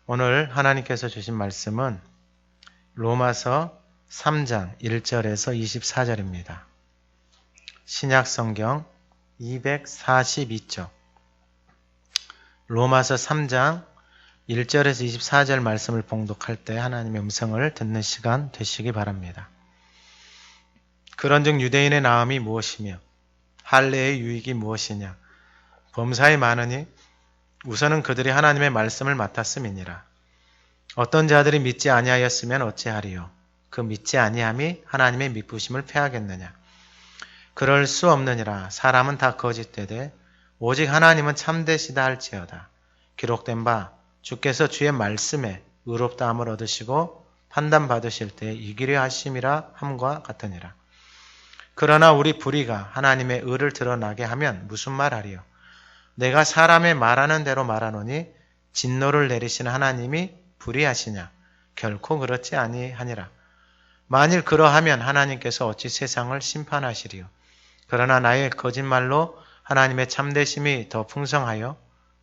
오늘 하나님께서 주신 말씀은 로마서 3장 1절에서 24절입니다. 신약성경 242쪽 로마서 3장 1절에서 24절 말씀을 봉독할 때 하나님의 음성을 듣는 시간 되시기 바랍니다. 그런즉 유대인의 나음이 무엇이며 할례의 유익이 무엇이냐? 범사에 많으니 우선은 그들이 하나님의 말씀을 맡았음이니라. 어떤 자들이 믿지 아니하였으면 어찌하리요? 그 믿지 아니함이 하나님의 미쁘심을 패하겠느냐? 그럴 수 없느니라. 사람은 다 거짓되되 오직 하나님은 참되시다 할지어다. 기록된 바 주께서 주의 말씀에 의롭다함을 얻으시고 판단받으실 때 이기려 하심이라 함과 같으니라. 그러나 우리 불의가 하나님의 의를 드러나게 하면 무슨 말하리요? 내가 사람의 말하는 대로 말하노니 진노를 내리시는 하나님이 불의하시냐? 결코 그렇지 아니하니라. 만일 그러하면 하나님께서 어찌 세상을 심판하시리요? 그러나 나의 거짓말로 하나님의 참되심이 더 풍성하여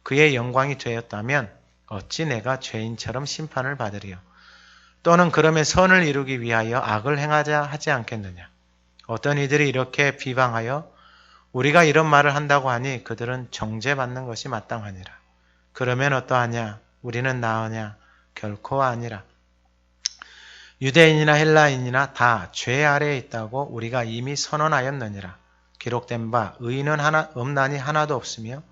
그의 영광이 되었다면 어찌 내가 죄인처럼 심판을 받으리요? 또는 그러면 선을 이루기 위하여 악을 행하자 하지 않겠느냐? 어떤 이들이 이렇게 비방하여 우리가 이런 말을 한다고 하니 그들은 정죄받는 것이 마땅하니라. 그러면 어떠하냐? 우리는 나으냐? 결코 아니라. 유대인이나 헬라인이나 다 죄 아래에 있다고 우리가 이미 선언하였느니라. 기록된 바 의인은 없나니 하나도 없으며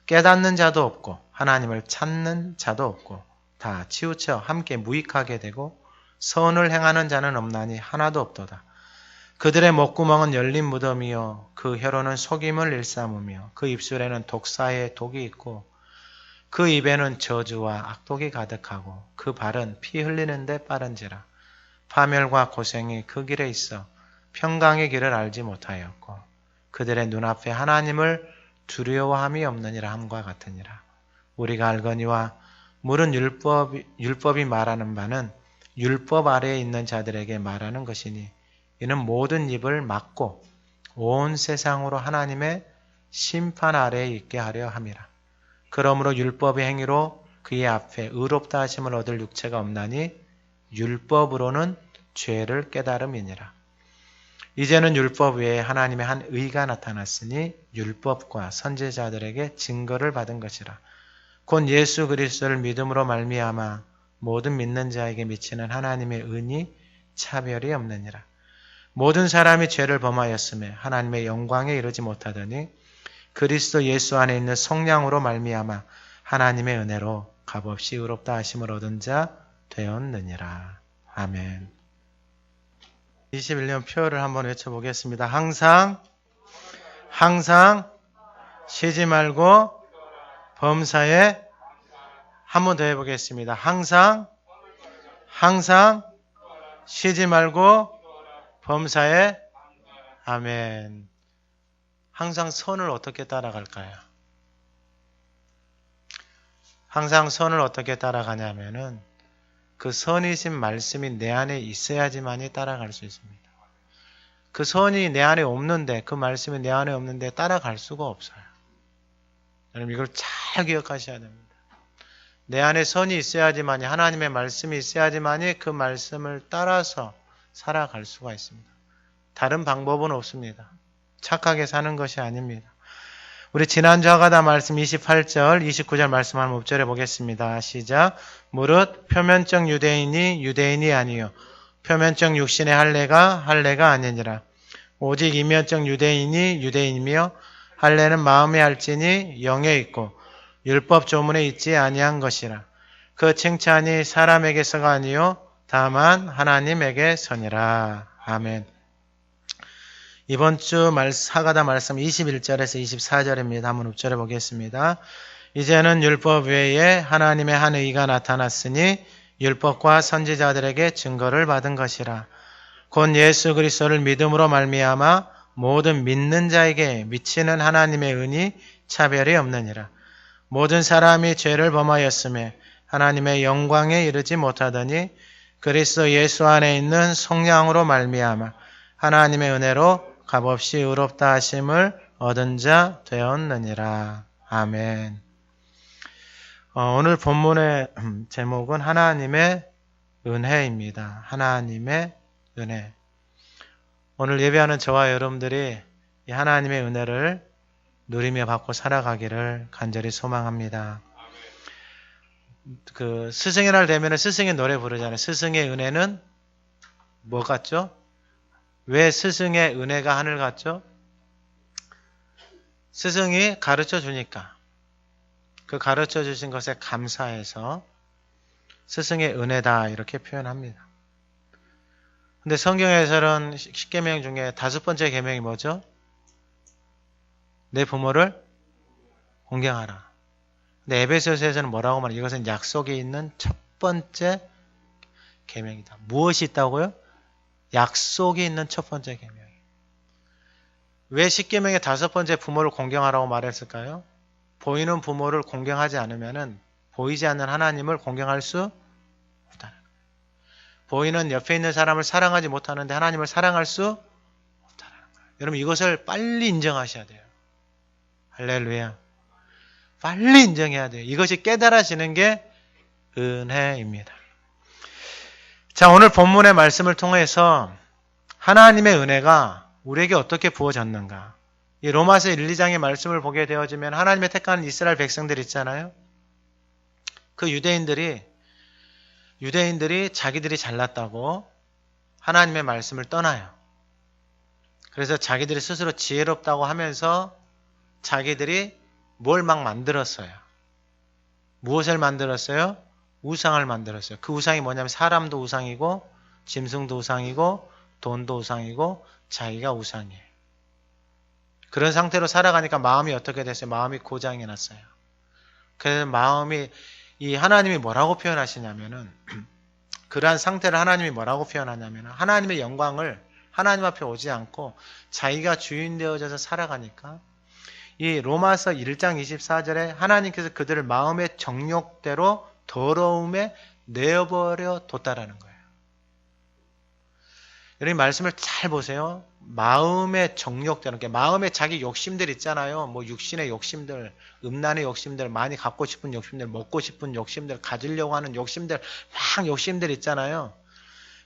깨닫는 자도 없고 하나님을 찾는 자도 없고 다 치우쳐 함께 무익하게 되고 선을 행하는 자는 없나니 하나도 없도다. 그들의 목구멍은 열린 무덤이요 그 혀로는 속임을 일삼으며 그 입술에는 독사의 독이 있고 그 입에는 저주와 악독이 가득하고 그 발은 피 흘리는데 빠른지라. 파멸과 고생이 그 길에 있어 평강의 길을 알지 못하였고 그들의 눈앞에 하나님을 두려워함이 없느니라 함과 같으니라. 우리가 알거니와 물은 율법이 말하는 바는 율법 아래에 있는 자들에게 말하는 것이니 이는 모든 입을 막고 온 세상으로 하나님의 심판 아래에 있게 하려 함이라. 그러므로 율법의 행위로 그의 앞에 의롭다 하심을 얻을 육체가 없나니 율법으로는 죄를 깨달음이니라. 이제는 율법 외에 하나님의 한 의가 나타났으니 율법과 선지자들에게 증거를 받은 것이라. 곧 예수 그리스도를 믿음으로 말미암아 모든 믿는 자에게 미치는 하나님의 은이 차별이 없느니라. 모든 사람이 죄를 범하였음에 하나님의 영광에 이르지 못하더니 그리스도 예수 안에 있는 성령으로 말미암아 하나님의 은혜로 값없이 의롭다 하심을 얻은 자 되었느니라. 아멘. 21년 표를 한번 외쳐보겠습니다. 항상 쉬지 말고 범사에 한 번 더 해보겠습니다. 항상 쉬지 말고 범사에. 아멘. 항상 선을 어떻게 따라갈까요? 항상 선을 어떻게 따라가냐면은 그 선이신 말씀이 내 안에 있어야지만이 따라갈 수 있습니다. 그 선이 내 안에 없는데, 그 말씀이 내 안에 없는데 따라갈 수가 없어요. 여러분 이걸 잘 기억하셔야 됩니다. 내 안에 선이 있어야지만이, 하나님의 말씀이 있어야지만이 그 말씀을 따라서 살아갈 수가 있습니다. 다른 방법은 없습니다. 착하게 사는 것이 아닙니다. 우리 지난주 하가다 말씀 28절, 29절 말씀 한번 읊조려 보겠습니다. 시작. 무릇 표면적 유대인이 유대인이 아니요 표면적 육신의 할례가 아니니라. 오직 이면적 유대인이 유대인이며 할례는 마음에 할지니 영에 있고 율법 조문에 있지 아니한 것이라. 그 칭찬이 사람에게서가 아니요 다만 하나님에게서니라. 아멘. 이번 주 하가다 말씀 21절에서 24절입니다. 한번 읊조려 보겠습니다. 이제는 율법 외에 하나님의 한 의가 나타났으니 율법과 선지자들에게 증거를 받은 것이라. 곧 예수 그리스도를 믿음으로 말미암아 모든 믿는 자에게 미치는 하나님의 은이 차별이 없느니라. 모든 사람이 죄를 범하였음에 하나님의 영광에 이르지 못하더니 그리스도 예수 안에 있는 성령으로 말미암아 하나님의 은혜로 값없이 의롭다 하심을 얻은 자 되었느니라. 아멘. 오늘 본문의 제목은 하나님의 은혜입니다. 하나님의 은혜. 오늘 예배하는 저와 여러분들이 이 하나님의 은혜를 누리며 받고 살아가기를 간절히 소망합니다. 그 스승의 날 되면 스승의 노래 부르잖아요. 스승의 은혜는 뭐 같죠? 왜 스승의 은혜가 하늘 같죠? 스승이 가르쳐 주니까 그 가르쳐 주신 것에 감사해서 스승의 은혜다 이렇게 표현합니다. 근데 성경에서는 10계명 중에 5번째 계명이 뭐죠? 내 부모를 공경하라. 근데 에베소서에서는 뭐라고 말해요? 이것은 약속에 있는 첫 번째 계명이다. 무엇이 있다고요? 약속이 있는 첫 번째 계명이에요. 왜 10계명의 5번째 부모를 공경하라고 말했을까요? 보이는 부모를 공경하지 않으면 보이지 않는 하나님을 공경할 수 없다는 거예요. 보이는 옆에 있는 사람을 사랑하지 못하는데 하나님을 사랑할 수 없다는 거예요. 여러분 이것을 빨리 인정하셔야 돼요. 할렐루야. 빨리 인정해야 돼요. 이것이 깨달아지는 게 은혜입니다. 자, 오늘 본문의 말씀을 통해서 하나님의 은혜가 우리에게 어떻게 부어졌는가. 이 로마서 1, 2장의 말씀을 보게 되어지면 하나님의 택한 이스라엘 백성들 있잖아요. 그 유대인들이 자기들이 잘났다고 하나님의 말씀을 떠나요. 그래서 자기들이 스스로 지혜롭다고 하면서 자기들이 뭘 막 만들었어요. 무엇을 만들었어요? 우상을 만들었어요. 그 우상이 뭐냐면 사람도 우상이고 짐승도 우상이고 돈도 우상이고 자기가 우상이에요. 그런 상태로 살아가니까 마음이 어떻게 됐어요? 마음이 고장이 났어요. 그래서 마음이 이 하나님이 뭐라고 표현하시냐면은 그러한 상태를 하나님이 뭐라고 표현하냐면은 하나님의 영광을 하나님 앞에 오지 않고 자기가 주인 되어져서 살아가니까 이 로마서 1장 24절에 하나님께서 그들을 마음의 정욕대로 더러움에 내어버려 뒀다라는 거예요. 여러분 말씀을 잘 보세요. 마음의 정욕대로, 그러니까 마음에 자기 욕심들 있잖아요. 뭐 육신의 욕심들, 음란의 욕심들, 많이 갖고 싶은 욕심들, 먹고 싶은 욕심들, 가지려고 하는 욕심들, 막 욕심들 있잖아요.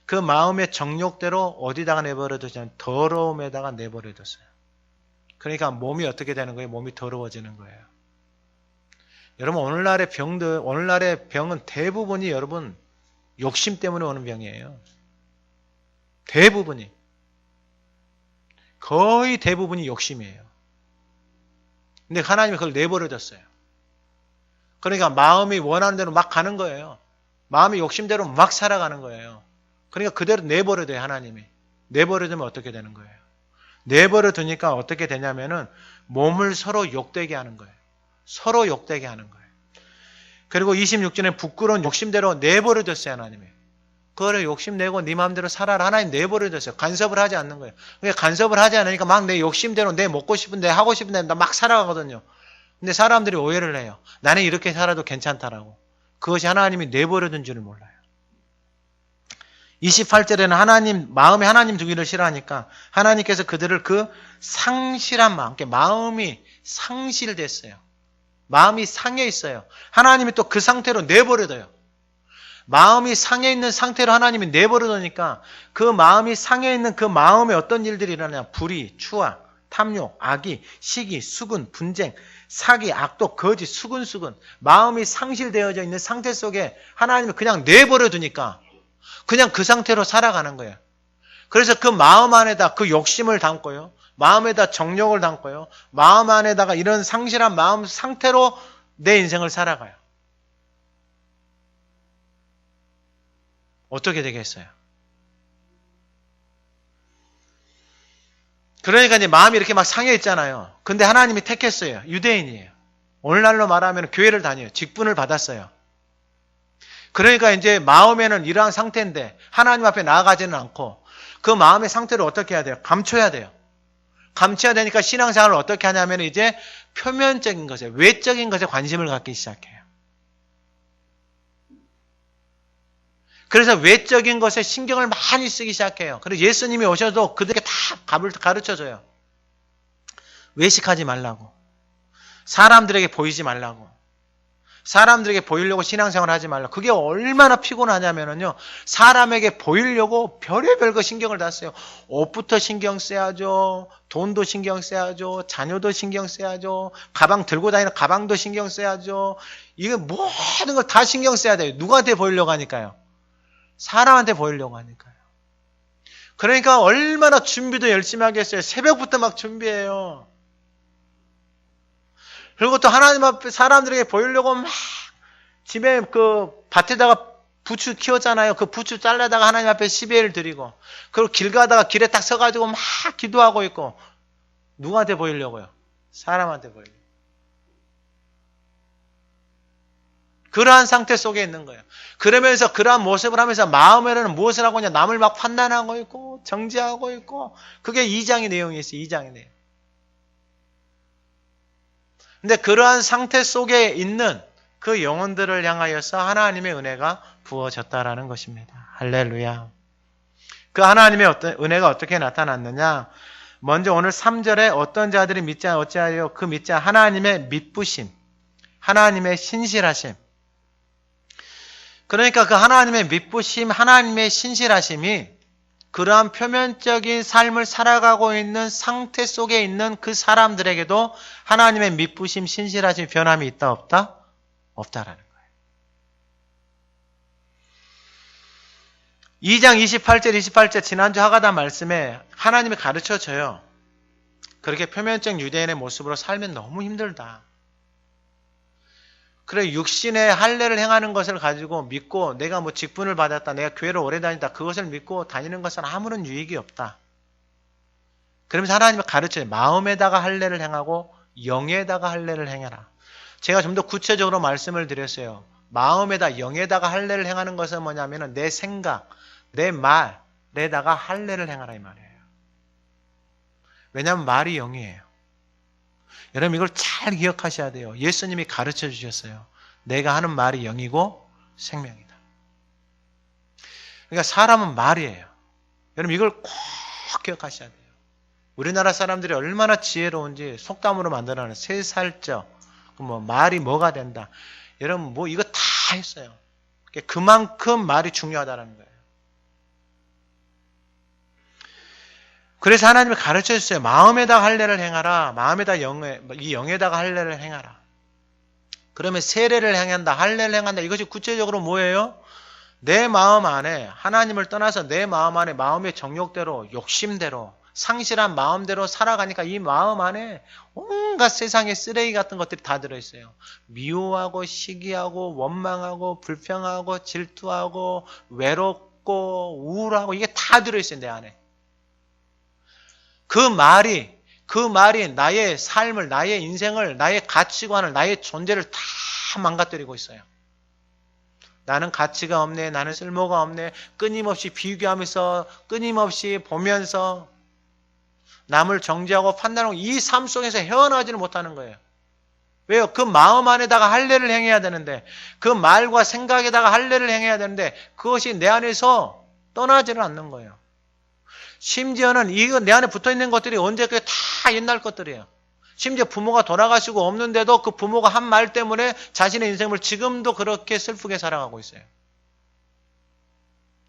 그 마음의 정욕대로 어디다가 내버려두냐면 더러움에다가 내버려뒀어요. 그러니까 몸이 어떻게 되는 거예요? 몸이 더러워지는 거예요. 여러분 오늘날의 병은 대부분이 여러분 욕심 때문에 오는 병이에요. 대부분이. 거의 대부분이 욕심이에요. 근데 하나님이 그걸 내버려뒀어요. 그러니까 마음이 원하는 대로 막 가는 거예요. 마음이 욕심대로 막 살아가는 거예요. 그러니까 그대로 내버려둬요, 하나님이. 내버려두면 어떻게 되는 거예요? 내버려두니까 어떻게 되냐면은 몸을 서로 욕되게 하는 거예요. 서로 욕되게 하는 거예요. 그리고 26절에 부끄러운 욕심대로 내버려뒀어요, 하나님이. 그거를 욕심내고 네 마음대로 살아라. 하나님 내버려뒀어요. 간섭을 하지 않는 거예요. 그러니까 간섭을 하지 않으니까 막 내 욕심대로 내 먹고 싶은데 하고 싶은데 나 막 살아가거든요. 근데 사람들이 오해를 해요. 나는 이렇게 살아도 괜찮다라고. 그것이 하나님이 내버려둔 줄을 몰라요. 28절에는 마음에 하나님 두기를 싫어하니까 하나님께서 그들을 그 상실한 마음, 그러니까 마음이 상실됐어요. 마음이 상해 있어요. 하나님이 또 그 상태로 내버려둬요. 마음이 상해 있는 상태로 하나님이 내버려두니까 그 마음이 상해 있는 그 마음에 어떤 일들이 일어나냐. 불의, 추악, 탐욕, 악의, 시기, 수군, 분쟁, 사기, 악독, 거짓, 수군수군. 마음이 상실되어져 있는 상태 속에 하나님이 그냥 내버려두니까 그냥 그 상태로 살아가는 거예요. 그래서 그 마음 안에다 그 욕심을 담고요. 마음에다 정욕을 담고요. 마음 안에다가 이런 상실한 마음 상태로 내 인생을 살아가요. 어떻게 되겠어요? 그러니까 이제 마음이 이렇게 막 상해 있잖아요. 근데 하나님이 택했어요. 유대인이에요. 오늘날로 말하면 교회를 다녀요. 직분을 받았어요. 그러니까 이제 마음에는 이러한 상태인데 하나님 앞에 나아가지는 않고 그 마음의 상태를 어떻게 해야 돼요? 감춰야 돼요. 감춰야 되니까 신앙생활을 어떻게 하냐면 이제 표면적인 것에, 외적인 것에 관심을 갖기 시작해요. 그래서 외적인 것에 신경을 많이 쓰기 시작해요. 그래서 예수님이 오셔도 그들에게 다 가르쳐줘요. 외식하지 말라고. 사람들에게 보이지 말라고. 사람들에게 보이려고 신앙생활 하지 말라. 그게 얼마나 피곤하냐면요. 사람에게 보이려고 별의별 거 신경을 다 써요. 옷부터 신경 써야죠. 돈도 신경 써야죠. 자녀도 신경 써야죠. 가방 들고 다니는 가방도 신경 써야죠. 이거 모든 걸 다 신경 써야 돼요. 누구한테 보이려고 하니까요. 사람한테 보이려고 하니까요. 그러니까 얼마나 준비도 열심히 하겠어요. 새벽부터 막 준비해요. 그리고 또 하나님 앞에 사람들에게 보이려고 막 집에 그 밭에다가 부추 키웠잖아요. 그 부추 잘라다가 하나님 앞에 시베를 드리고, 그리고 길 가다가 길에 딱 서가지고 막 기도하고 있고, 누구한테 보이려고요? 사람한테 보이려고. 그러한 상태 속에 있는 거예요. 그러면서 그러한 모습을 하면서 마음에는 무엇을 하고 있냐? 남을 막 판단하고 있고 정죄하고 있고, 그게 2장의 내용이 있어요. 2장의 내용. 근데 그러한 상태 속에 있는 그 영혼들을 향하여서 하나님의 은혜가 부어졌다라는 것입니다. 할렐루야. 그 하나님의 은혜가 어떻게 나타났느냐? 먼저 오늘 3절에 어떤 자들이 믿지 어찌하여 그 믿지 하나님의 믿부심, 하나님의 신실하심. 그러니까 그 하나님의 믿부심, 하나님의 신실하심이 그러한 표면적인 삶을 살아가고 있는 상태 속에 있는 그 사람들에게도 하나님의 믿부심, 신실하심, 변함이 있다 없다? 없다라는 거예요. 2장 28절, 28절 지난주 하가다 말씀에 하나님이 가르쳐줘요. 그렇게 표면적 유대인의 모습으로 살면 너무 힘들다. 그래, 육신의 할례를 행하는 것을 가지고 믿고 내가 뭐 직분을 받았다, 내가 교회를 오래 다닌다, 그것을 믿고 다니는 것은 아무런 유익이 없다. 그러면서 하나님이 가르쳐요. 마음에다가 할례를 행하고 영에다가 할례를 행해라. 제가 좀 더 구체적으로 말씀을 드렸어요. 마음에다 영에다가 할례를 행하는 것은 뭐냐면은 내 생각, 내 말에다가 할례를 행하라 이 말이에요. 왜냐하면 말이 영이에요. 여러분 이걸 잘 기억하셔야 돼요. 예수님이 가르쳐 주셨어요. 내가 하는 말이 영이고 생명이다. 그러니까 사람은 말이에요. 여러분 이걸 꼭 기억하셔야 돼요. 우리나라 사람들이 얼마나 지혜로운지 속담으로 만들어낸 세 살적 뭐 말이 뭐가 된다. 여러분 뭐 이거 다 했어요. 그만큼 말이 중요하다는 거예요. 그래서 하나님이 가르쳐 주세요. 마음에다가 할례를 행하라. 마음에다 이 영에다가 할례를 행하라. 그러면 세례를 행한다, 할례를 행한다. 이것이 구체적으로 뭐예요? 내 마음 안에 하나님을 떠나서 내 마음 안에 마음의 정욕대로, 욕심대로, 상실한 마음대로 살아가니까 이 마음 안에 온갖 세상의 쓰레기 같은 것들이 다 들어있어요. 미워하고 시기하고 원망하고 불평하고 질투하고 외롭고 우울하고 이게 다 들어있어요. 내 안에. 그 말이 나의 삶을, 나의 인생을, 나의 가치관을, 나의 존재를 다 망가뜨리고 있어요. 나는 가치가 없네, 나는 쓸모가 없네, 끊임없이 비교하면서, 끊임없이 보면서 남을 정죄하고 판단하고 이 삶 속에서 헤어나지를 못하는 거예요. 왜요? 그 마음 안에다가 할례를 행해야 되는데, 그 말과 생각에다가 할례를 행해야 되는데 그것이 내 안에서 떠나지를 않는 거예요. 심지어는 이거 내 안에 붙어있는 것들이 언제 그게 다 옛날 것들이에요. 심지어 부모가 돌아가시고 없는데도 그 부모가 한 말 때문에 자신의 인생을 지금도 그렇게 슬프게 살아가고 있어요.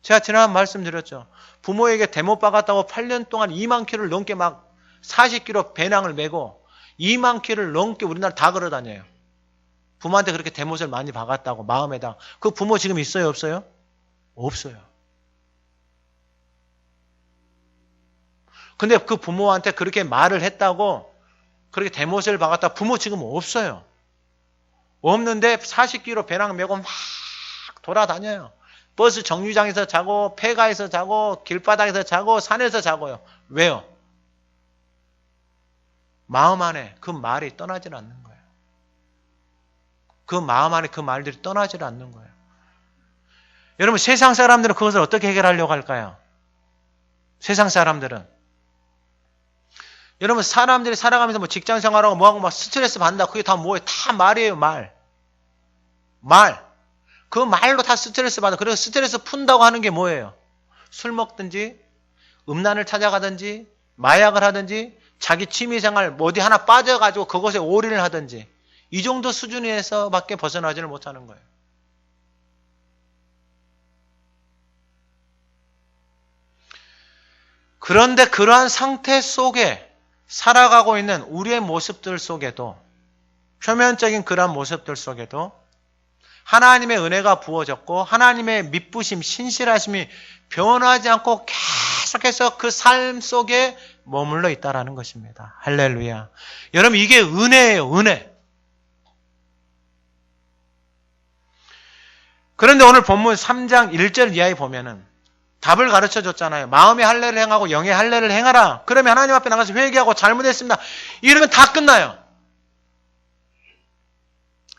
제가 지난번 말씀드렸죠. 부모에게 대못 박았다고 8년 동안 2만 킬로를 넘게 막 40kg 배낭을 메고 2만 킬로를 넘게 우리나라 다 걸어다녀요. 부모한테 그렇게 대못을 많이 박았다고 마음에다. 그 부모 지금 있어요? 없어요? 없어요. 근데 그 부모한테 그렇게 말을 했다고 그렇게 대못을 박았다 부모 지금 없어요. 없는데 40kg 배낭 메고 막 돌아다녀요. 버스 정류장에서 자고 폐가에서 자고 길바닥에서 자고 산에서 자고요. 왜요? 마음 안에 그 말이 떠나질 않는 거예요. 그 마음 안에 그 말들이 떠나질 않는 거예요. 여러분 세상 사람들은 그것을 어떻게 해결하려고 할까요? 세상 사람들은 여러분 사람들이 살아가면서 뭐 직장 생활하고 뭐하고 막 스트레스 받는다. 그게 다 뭐예요? 다 말이에요. 말. 그 말로 다 스트레스 받아. 그래서 스트레스 푼다고 하는 게 뭐예요? 술 먹든지 음란을 찾아가든지 마약을 하든지 자기 취미생활 어디 하나 빠져가지고 그것에 올인을 하든지 이 정도 수준에서밖에 벗어나지를 못하는 거예요. 그런데 그러한 상태 속에 살아가고 있는 우리의 모습들 속에도, 표면적인 그러한 모습들 속에도 하나님의 은혜가 부어졌고 하나님의 미쁘심, 신실하심이 변하지 않고 계속해서 그 삶 속에 머물러 있다라는 것입니다. 할렐루야. 여러분, 이게 은혜예요, 은혜. 그런데 오늘 본문 3장 1절 이하에 보면은 답을 가르쳐 줬잖아요. 마음의 할례를 행하고 영의 할례를 행하라. 그러면 하나님 앞에 나가서 회개하고 잘못했습니다. 이러면 다 끝나요.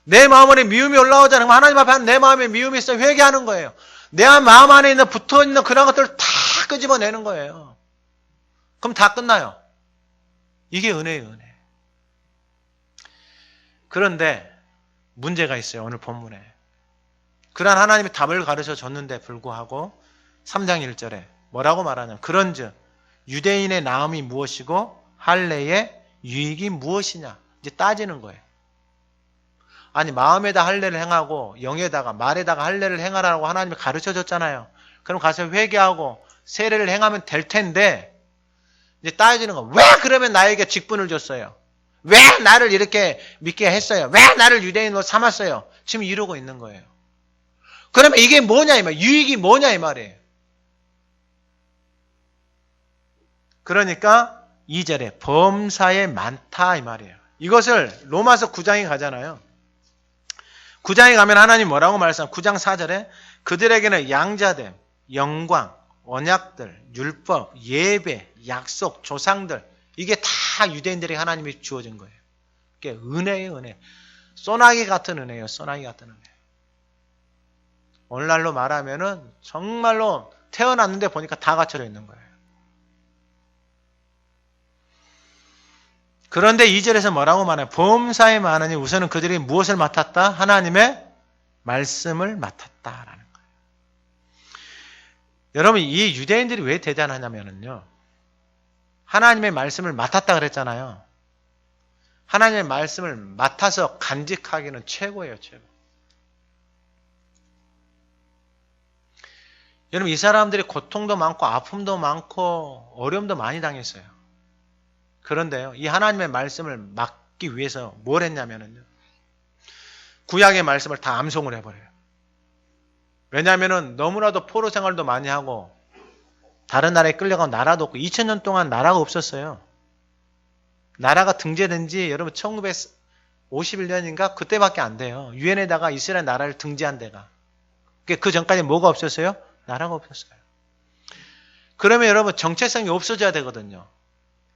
내 마음 안에 미움이 올라오잖아요. 하나님 앞에 내 마음에 미움이 있어 회개하는 거예요. 내 마음 안에 있는 붙어있는 그런 것들을 다 끄집어내는 거예요. 그럼 다 끝나요. 이게 은혜예요, 은혜. 그런데 문제가 있어요, 오늘 본문에. 그러한 하나님이 답을 가르쳐 줬는데 불구하고 3장 1절에 뭐라고 말하냐면, 그런즉 유대인의 나음이 무엇이고 할례의 유익이 무엇이냐, 이제 따지는 거예요. 아니, 마음에다 할례를 행하고 영에다가 말에다가 할례를 행하라고 하나님이 가르쳐 줬잖아요. 그럼 가서 회개하고 세례를 행하면 될 텐데, 이제 따지는 거. 왜 그러면 나에게 직분을 줬어요? 왜 나를 이렇게 믿게 했어요? 왜 나를 유대인으로 삼았어요? 지금 이러고 있는 거예요. 그러면 이게 뭐냐 이 말, 유익이 뭐냐 이 말이에요. 그러니까 2절에 범사에 많다 이 말이에요. 이것을 로마서 9장에 가잖아요. 9장에 가면 하나님 뭐라고 말씀하세요? 9장 4절에 그들에게는 양자됨, 영광, 언약들, 율법, 예배, 약속, 조상들, 이게 다 유대인들이 하나님이 주어진 거예요. 이게 은혜예요, 은혜. 소나기 같은 은혜예요, 소나기 같은 은혜. 오늘날로 말하면은 정말로 태어났는데 보니까 다 갖춰져 있는 거예요. 그런데 2절에서 뭐라고 말해요? 범사에 많으니 우선은 그들이 무엇을 맡았다? 하나님의 말씀을 맡았다라는 거예요. 여러분, 이 유대인들이 왜 대단하냐면요, 하나님의 말씀을 맡았다 그랬잖아요. 하나님의 말씀을 맡아서 간직하기는 최고예요, 최고. 여러분, 이 사람들이 고통도 많고 아픔도 많고 어려움도 많이 당했어요. 그런데요, 이 하나님의 말씀을 맡기 위해서 뭘 했냐면요, 구약의 말씀을 다 암송을 해버려요. 왜냐하면 너무나도 포로 생활도 많이 하고 다른 나라에 끌려가고 나라도 없고 2000년 동안 나라가 없었어요. 나라가 등재된 지 여러분 1951년인가 그때밖에 안 돼요. 유엔에다가 이스라엘 나라를 등재한 데가. 그 전까지 뭐가 없었어요? 나라가 없었어요. 그러면 여러분 정체성이 없어져야 되거든요.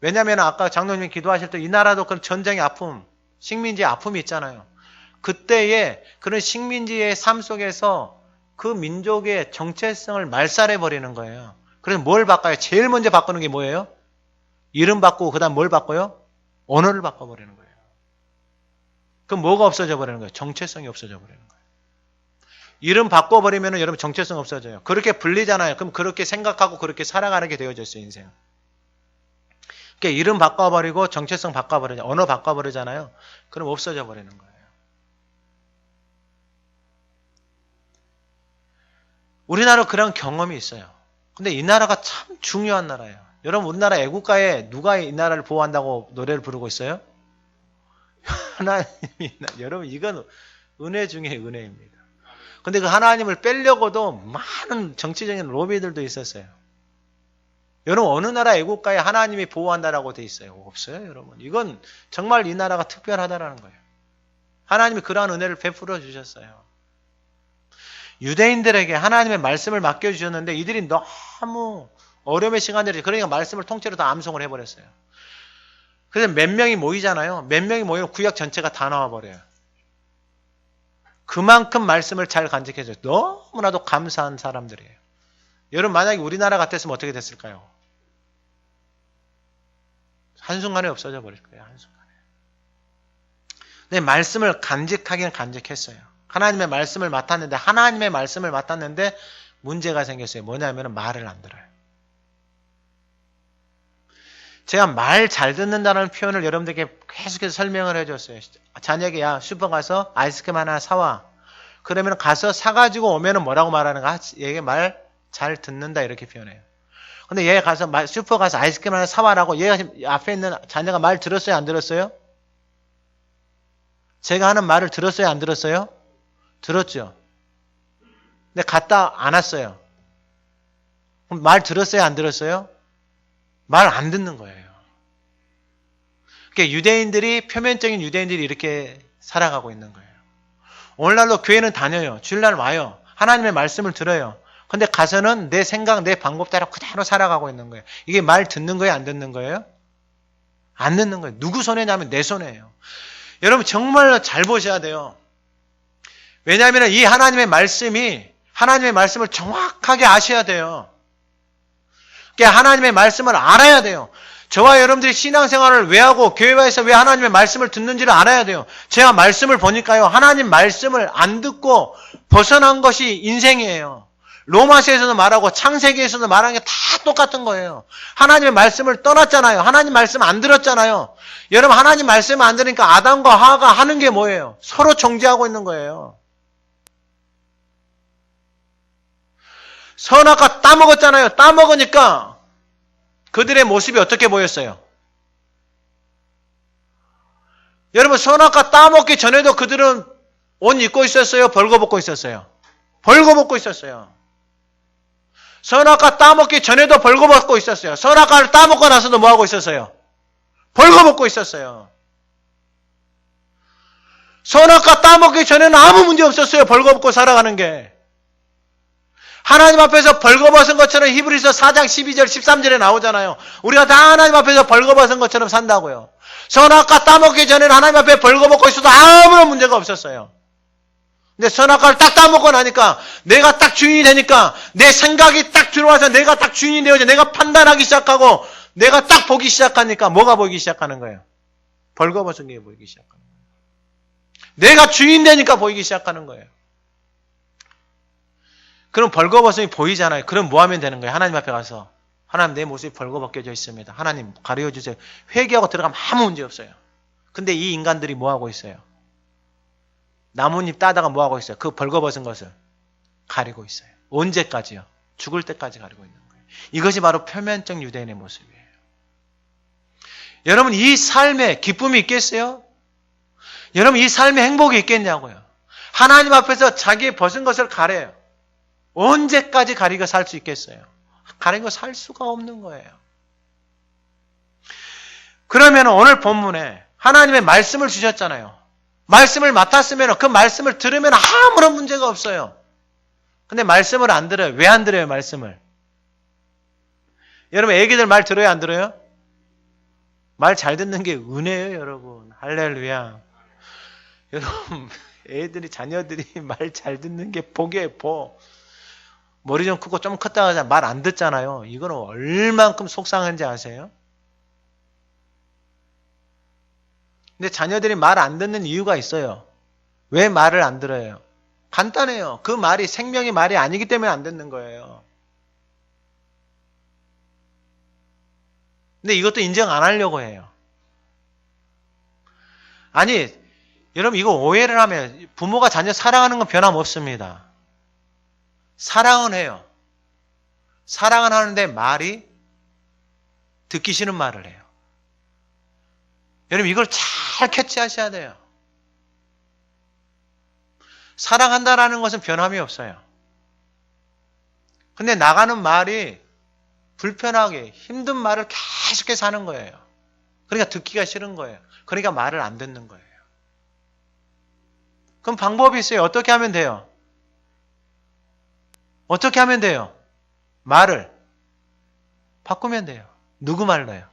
왜냐하면 아까 장로님이 기도하실 때 이 나라도 그런 전쟁의 아픔, 식민지의 아픔이 있잖아요. 그때의 그런 식민지의 삶 속에서 그 민족의 정체성을 말살해버리는 거예요. 그래서 뭘 바꿔요? 제일 먼저 바꾸는 게 뭐예요? 이름 바꾸고 그 다음 뭘 바꿔요? 언어를 바꿔버리는 거예요. 그럼 뭐가 없어져 버리는 거예요? 정체성이 없어져 버리는 거예요. 이름 바꿔버리면 여러분 정체성 없어져요. 그렇게 불리잖아요. 그럼 그렇게 생각하고 그렇게 살아가는 게 되어져 있어요, 인생. 그러니까 이름 바꿔버리고 정체성 바꿔버리잖아요. 언어 바꿔버리잖아요. 그럼 없어져 버리는 거예요. 우리나라 그런 경험이 있어요. 근데 이 나라가 참 중요한 나라예요. 여러분, 우리나라 애국가에 누가 이 나라를 보호한다고 노래를 부르고 있어요? 하나님이. 여러분, 이건 은혜 중에 은혜입니다. 근데 그 하나님을 빼려고도 많은 정치적인 로비들도 있었어요. 여러분, 어느 나라 애국가에 하나님이 보호한다라고 돼 있어요? 없어요, 여러분. 이건 정말 이 나라가 특별하다라는 거예요. 하나님이 그러한 은혜를 베풀어 주셨어요. 유대인들에게 하나님의 말씀을 맡겨주셨는데 이들이 너무 어려움의 시간들이, 그러니까 말씀을 통째로 다 암송을 해버렸어요. 그래서 몇 명이 모이잖아요. 몇 명이 모이면 구약 전체가 다 나와버려요. 그만큼 말씀을 잘 간직해줘요. 너무나도 감사한 사람들이에요. 여러분, 만약에 우리나라 같았으면 어떻게 됐을까요? 한순간에 없어져 버릴 거예요. 한순간에. 근데 말씀을 간직하기는 간직했어요. 하나님의 말씀을 맡았는데 문제가 생겼어요. 뭐냐면 말을 안 들어요. 제가 말 잘 듣는다는 표현을 여러분들께 계속해서 설명을 해줬어요. 자녀에게 야 슈퍼 가서 아이스크림 하나 사와. 그러면 가서 사가지고 오면은 뭐라고 말하는가? 얘가 말 잘 듣는다 이렇게 표현해요. 근데 얘가 가서 슈퍼 가서 아이스크림 하나 사와라고 얘가 지금 앞에 있는 자녀가 말 들었어요? 안 들었어요? 제가 하는 말을 들었어요? 안 들었어요? 들었죠. 근데 갔다 안 왔어요. 그럼 말 들었어요? 안 들었어요? 말 안 듣는 거예요. 그러니까 유대인들이 표면적인 유대인들이 이렇게 살아가고 있는 거예요. 오늘날도 교회는 다녀요. 주일날 와요. 하나님의 말씀을 들어요. 근데 가서는 내 생각, 내 방법대로 그대로 살아가고 있는 거예요. 이게 말 듣는 거예요? 안 듣는 거예요? 안 듣는 거예요. 누구 손에냐면 내 손에요. 여러분 정말 잘 보셔야 돼요. 왜냐하면 이 하나님의 말씀을 정확하게 아셔야 돼요. 그러니까 하나님의 말씀을 알아야 돼요. 저와 여러분들이 신앙생활을 왜 하고 교회에서 왜 하나님의 말씀을 듣는지를 알아야 돼요. 제가 말씀을 보니까요. 하나님 말씀을 안 듣고 벗어난 것이 인생이에요. 로마서에서도 말하고 창세기에서도 말하는 게 다 똑같은 거예요. 하나님의 말씀을 떠났잖아요. 하나님 말씀 안 들었잖아요. 여러분 하나님 말씀 안 들으니까 아담과 하와가 하는 게 뭐예요? 서로 정죄하고 있는 거예요. 선악과 따먹었잖아요. 따먹으니까 그들의 모습이 어떻게 보였어요? 여러분 선악과 따먹기 전에도 그들은 옷 입고 있었어요? 벌거벗고 있었어요? 벌거벗고 있었어요. 선악과 따먹기 전에도 벌거벗고 있었어요. 선악과를 따먹고 나서도 뭐하고 있었어요? 벌거벗고 있었어요. 선악과 따먹기 전에는 아무 문제 없었어요. 벌거벗고 살아가는 게. 하나님 앞에서 벌거벗은 것처럼 히브리서 4장 12절 13절에 나오잖아요. 우리가 다 하나님 앞에서 벌거벗은 것처럼 산다고요. 선악과 따먹기 전에는 하나님 앞에 벌거벗고 있어도 아무런 문제가 없었어요. 근데 선악과를 딱 따먹고 나니까 내가 딱 주인이 되니까 내 생각이 딱 들어와서 내가 딱 주인이 되어져 내가 판단하기 시작하고 내가 딱 보기 시작하니까 뭐가 보이기 시작하는 거예요? 벌거벗은 게 보이기 시작하는 거예요. 내가 주인 되니까 보이기 시작하는 거예요. 그럼 벌거벗음이 보이잖아요. 그럼 뭐 하면 되는 거예요? 하나님 앞에 가서 하나님 내 모습이 벌거벗겨져 있습니다. 하나님 가르쳐주세요. 회개하고 들어가면 아무 문제 없어요. 근데 이 인간들이 뭐 하고 있어요? 나뭇잎 따다가 뭐 하고 있어요? 그 벌거벗은 것을 가리고 있어요. 언제까지요? 죽을 때까지 가리고 있는 거예요. 이것이 바로 표면적 유대인의 모습이에요. 여러분 이 삶에 기쁨이 있겠어요? 여러분 이 삶에 행복이 있겠냐고요? 하나님 앞에서 자기의 벗은 것을 가려요. 언제까지 가리고 살 수 있겠어요? 가리고 살 수가 없는 거예요. 그러면 오늘 본문에 하나님의 말씀을 주셨잖아요. 말씀을 맡았으면 그 말씀을 들으면 아무런 문제가 없어요. 근데 말씀을 안 들어요. 왜 안 들어요, 말씀을? 여러분, 애기들 말 들어요, 안 들어요? 말 잘 듣는 게 은혜예요, 여러분. 할렐루야. 여러분, 애들이, 자녀들이 말 잘 듣는 게 복이에요, 복. 머리 좀 크고 좀 컸다가 말 안 듣잖아요. 이거는 얼만큼 속상한지 아세요? 근데 자녀들이 말 안 듣는 이유가 있어요. 왜 말을 안 들어요? 간단해요. 그 말이 생명의 말이 아니기 때문에 안 듣는 거예요. 근데 이것도 인정 안 하려고 해요. 아니, 여러분 이거 오해를 하면 부모가 자녀 사랑하는 건 변함없습니다. 사랑은 해요. 사랑은 하는데 말이 듣기 싫은 말을 해요. 여러분 이걸 잘 캐치하셔야 돼요. 사랑한다라는 것은 변함이 없어요. 근데 나가는 말이 불편하게 힘든 말을 계속해서 하는 거예요. 그러니까 듣기가 싫은 거예요. 그러니까 말을 안 듣는 거예요. 그럼 방법이 있어요. 어떻게 하면 돼요? 어떻게 하면 돼요? 말을 바꾸면 돼요. 누구 말로요?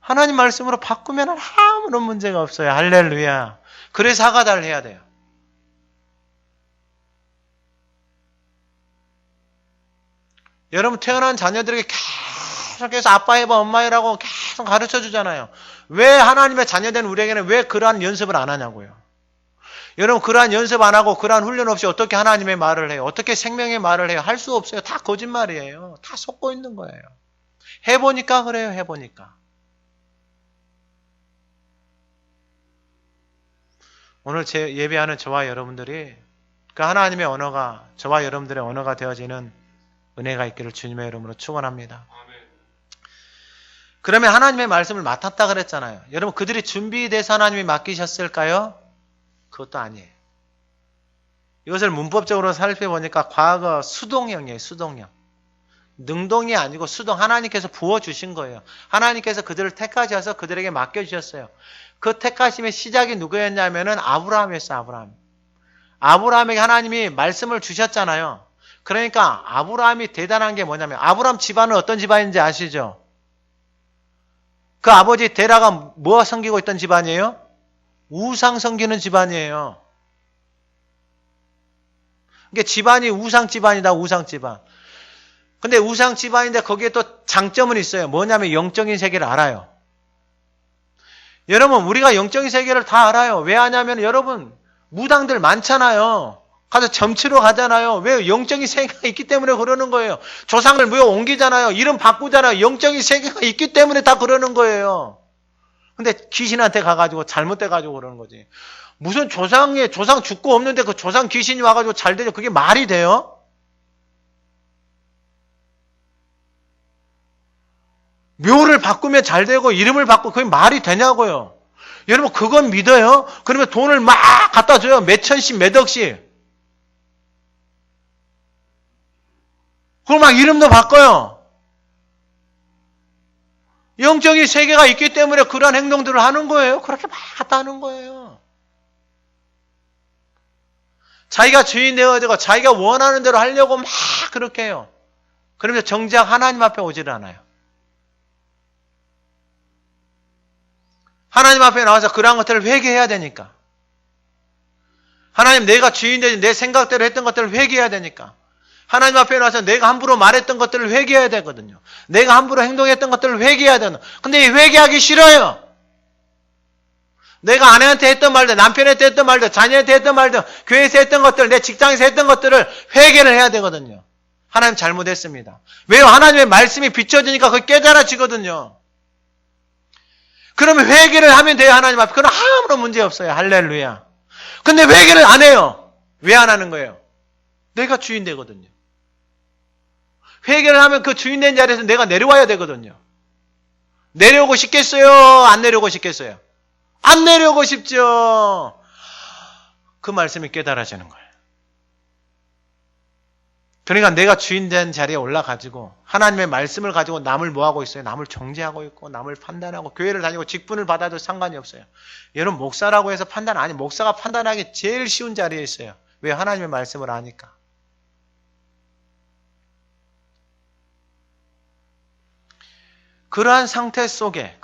하나님 말씀으로 바꾸면 아무런 문제가 없어요. 할렐루야. 그래서 하가다를 해야 돼요. 여러분 태어난 자녀들에게 계속해서 아빠 해봐 엄마 해라고 계속 가르쳐 주잖아요. 왜 하나님의 자녀된 우리에게는 왜 그러한 연습을 안 하냐고요. 여러분 그러한 연습 안 하고 그러한 훈련 없이 어떻게 하나님의 말을 해요? 어떻게 생명의 말을 해요? 할 수 없어요. 다 거짓말이에요. 다 속고 있는 거예요. 해보니까 그래요. 해보니까. 오늘 제 예배하는 저와 여러분들이 그 하나님의 언어가 저와 여러분들의 언어가 되어지는 은혜가 있기를 주님의 이름으로 축원합니다. 그러면 하나님의 말씀을 맡았다 그랬잖아요. 여러분 그들이 준비돼서 하나님이 맡기셨을까요? 그것도 아니에요. 이것을 문법적으로 살펴보니까 과거 수동형이에요. 수동형. 능동이 아니고 수동. 하나님께서 부어주신 거예요. 하나님께서 그들을 택하셔서 그들에게 맡겨주셨어요. 그 택하심의 시작이 누구였냐면은 아브라함이었어요. 아브라함. 아브라함에게 하나님이 말씀을 주셨잖아요. 그러니까 아브라함이 대단한 게 뭐냐면 아브라함 집안은 어떤 집안인지 아시죠? 그 아버지 데라가 뭐 섬기고 있던 집안이에요? 우상 섬기는 집안이에요. 이게 집안이 우상 집안이다. 우상 집안. 근데 우상 집안인데 거기에 또 장점은 있어요. 뭐냐면 영적인 세계를 알아요. 여러분 우리가 영적인 세계를 다 알아요. 왜 하냐면 여러분 무당들 많잖아요. 가서 점치러 가잖아요. 왜? 영적인 세계가 있기 때문에 그러는 거예요. 조상을 모여 옮기잖아요. 이름 바꾸잖아요. 영적인 세계가 있기 때문에 다 그러는 거예요. 근데 귀신한테 가가지고 잘못돼가지고 그러는 거지. 무슨 조상 죽고 없는데 그 조상 귀신이 와가지고 잘 되죠. 그게 말이 돼요? 묘를 바꾸면 잘 되고 이름을 바꾸고 그게 말이 되냐고요. 여러분 그건 믿어요? 그러면 돈을 막 갖다 줘요. 몇 천씩 몇 억씩. 그럼 막 이름도 바꿔요. 영적인 세계가 있기 때문에 그러한 행동들을 하는 거예요. 그렇게 막 갖다 하는 거예요. 자기가 주인 되어야 되고 자기가 원하는 대로 하려고 막 그렇게 해요. 그러면서 정작 하나님 앞에 오지를 않아요. 하나님 앞에 나와서 그러한 것들을 회개해야 되니까. 하나님 내가 주인 되지 내 생각대로 했던 것들을 회개해야 되니까. 하나님 앞에 나와서 내가 함부로 말했던 것들을 회개해야 되거든요. 내가 함부로 행동했던 것들을 회개해야 되는. 근데 이 회개하기 싫어요. 내가 아내한테 했던 말들, 남편한테 했던 말들, 자녀한테 했던 말들, 교회에서 했던 것들, 내 직장에서 했던 것들을 회개를 해야 되거든요. 하나님 잘못했습니다. 왜요? 하나님의 말씀이 비춰지니까 그게 깨달아지거든요. 그러면 회개를 하면 돼요. 하나님 앞에. 그건 아무런 문제 없어요. 할렐루야. 근데 회개를 안 해요. 왜 안 하는 거예요? 내가 주인 되거든요. 회개를 하면 그 주인 된 자리에서 내가 내려와야 되거든요. 내려오고 싶겠어요? 안 내려오고 싶겠어요? 안 내려오고 싶죠. 그 말씀이 깨달아지는 거예요. 그러니까 내가 주인 된 자리에 올라가지고 하나님의 말씀을 가지고 남을 뭐하고 있어요? 남을 정죄하고 있고 남을 판단하고 교회를 다니고 직분을 받아도 상관이 없어요. 여러분 목사라고 해서 목사가 판단하기 제일 쉬운 자리에 있어요. 왜? 하나님의 말씀을 아니까. 그러한 상태 속에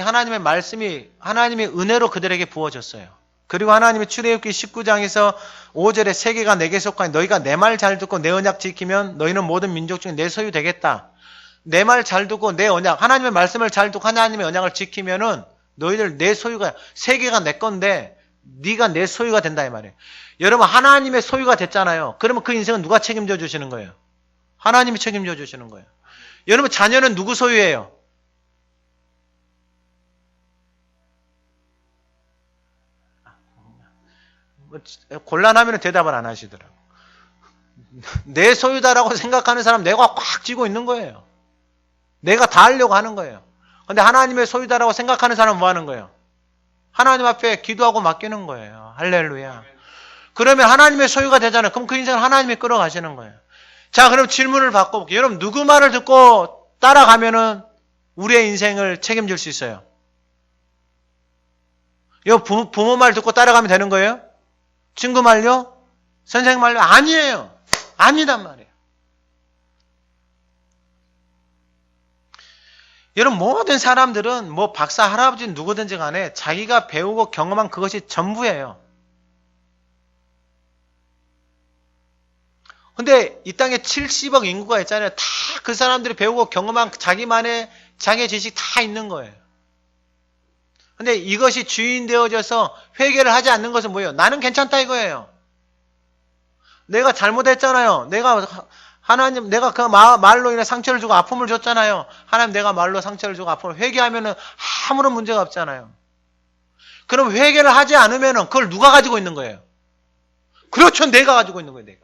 하나님의 말씀이 하나님의 은혜로 그들에게 부어졌어요. 그리고 하나님이 출애굽기 19장에서 5절에 세계가 내게 속하니 너희가 내 말 잘 듣고 내 언약 지키면 너희는 모든 민족 중에 내 소유 되겠다. 내 말 잘 듣고 내 언약, 하나님의 말씀을 잘 듣고 하나님의 언약을 지키면은 너희들 내 소유가, 세계가 내 건데 네가 내 소유가 된다 이 말이에요. 여러분 하나님의 소유가 됐잖아요. 그러면 그 인생은 누가 책임져 주시는 거예요? 하나님이 책임져 주시는 거예요. 여러분 자녀는 누구 소유예요? 곤란하면 대답을 안 하시더라고요. 내 소유다라고 생각하는 사람 내가 꽉 쥐고 있는 거예요. 내가 다 하려고 하는 거예요. 근데 하나님의 소유다라고 생각하는 사람은 뭐 하는 거예요? 하나님 앞에 기도하고 맡기는 거예요. 할렐루야. 그러면 하나님의 소유가 되잖아요. 그럼 그 인생을 하나님이 끌어가시는 거예요. 자, 그럼 질문을 바꿔볼게요. 여러분, 누구 말을 듣고 따라가면은 우리의 인생을 책임질 수 있어요? 부모 말 듣고 따라가면 되는 거예요? 친구 말요? 선생님 말요? 아니에요. 아니단 말이에요. 여러분, 모든 사람들은 뭐 박사, 할아버지 누구든지 간에 자기가 배우고 경험한 그것이 전부예요. 근데 이 땅에 70억 인구가 있잖아요. 다 그 사람들이 배우고 경험한 자기만의 장애 지식 다 있는 거예요. 근데 이것이 주인 되어져서 회개를 하지 않는 것은 뭐예요? 나는 괜찮다 이거예요. 내가 잘못했잖아요. 내가 하나님, 내가 그 말로 인해 상처를 주고 아픔을 줬잖아요. 하나님, 내가 말로 상처를 주고 아픔을 회개하면은 아무런 문제가 없잖아요. 그럼 회개를 하지 않으면은 그걸 누가 가지고 있는 거예요? 그렇죠. 내가 가지고 있는 거예요, 내가.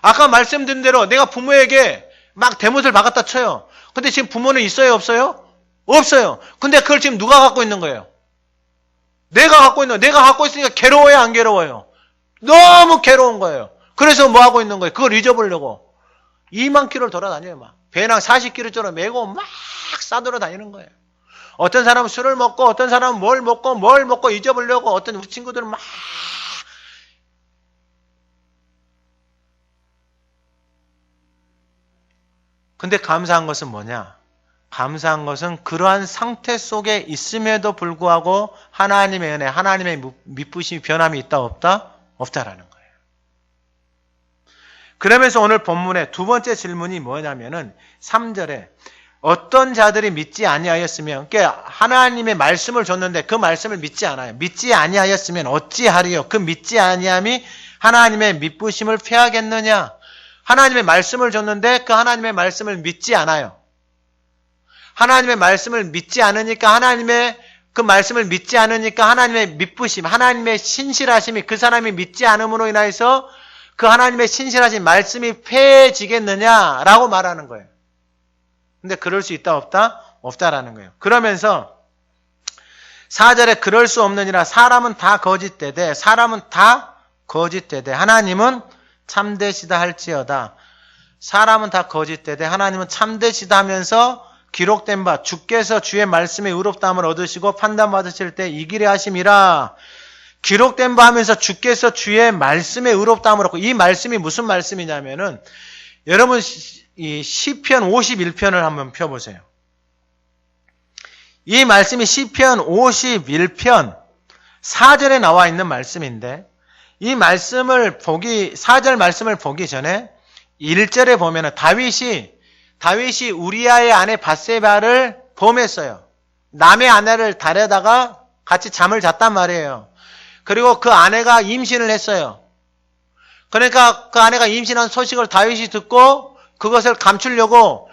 아까 말씀드린 대로 내가 부모에게 막 대못을 박았다 쳐요. 근데 지금 부모는 있어요, 없어요? 없어요. 근데 그걸 지금 누가 갖고 있는 거예요? 내가 갖고 있는 거예요. 내가 갖고 있으니까 괴로워요, 안 괴로워요? 너무 괴로운 거예요. 그래서 뭐 하고 있는 거예요? 그걸 잊어보려고 2만 킬로를 돌아다녀요. 막 배낭 40kg짜리 메고 막 싸돌아 다니는 거예요. 어떤 사람은 술을 먹고, 어떤 사람은 뭘 먹고 잊어보려고, 어떤 우리 친구들은 막. 근데 감사한 것은 뭐냐? 감사한 것은 그러한 상태 속에 있음에도 불구하고 하나님의 은혜, 하나님의 미쁘심이 변함이 있다 없다? 없다라는 거예요. 그러면서 오늘 본문의 두 번째 질문이 뭐냐면은 3절에 어떤 자들이 믿지 아니하였으면, 그러니까 하나님의 말씀을 줬는데 그 말씀을 믿지 않아요. 믿지 아니하였으면 어찌하리요? 그 믿지 아니함이 하나님의 미쁘심을 패하겠느냐? 하나님의 말씀을 줬는데 그 하나님의 말씀을 믿지 않아요. 하나님의 말씀을 믿지 않으니까 하나님의 그 말씀을 믿지 않으니까 하나님의 미쁘심, 하나님의 신실하심이 그 사람이 믿지 않음으로 인하여서 그 하나님의 신실하신 말씀이 패해지겠느냐라고 말하는 거예요. 근데 그럴 수 있다 없다? 없다라는 거예요. 그러면서 4절에 그럴 수 없느니라 사람은 다 거짓되되 사람은 다 거짓되되 하나님은 참되시다 할지어다. 사람은 다 거짓되되 하나님은 참되시다 하면서 기록된 바 주께서 주의 말씀에 의롭다함을 얻으시고 판단받으실 때 이기려 하심이라. 기록된 바 하면서 주께서 주의 말씀에 의롭다함을 얻고, 이 말씀이 무슨 말씀이냐면은 여러분 이 시편 51편을 한번 펴보세요. 이 말씀이 시편 51편 4절에 나와 있는 말씀인데, 이 말씀을 4절 말씀을 보기 전에 1절에 보면은 다윗이 우리아의 아내 밧세바를 범했어요. 남의 아내를 다려다가 같이 잠을 잤단 말이에요. 그리고 그 아내가 임신을 했어요. 그러니까 그 아내가 임신한 소식을 다윗이 듣고 그것을 감추려고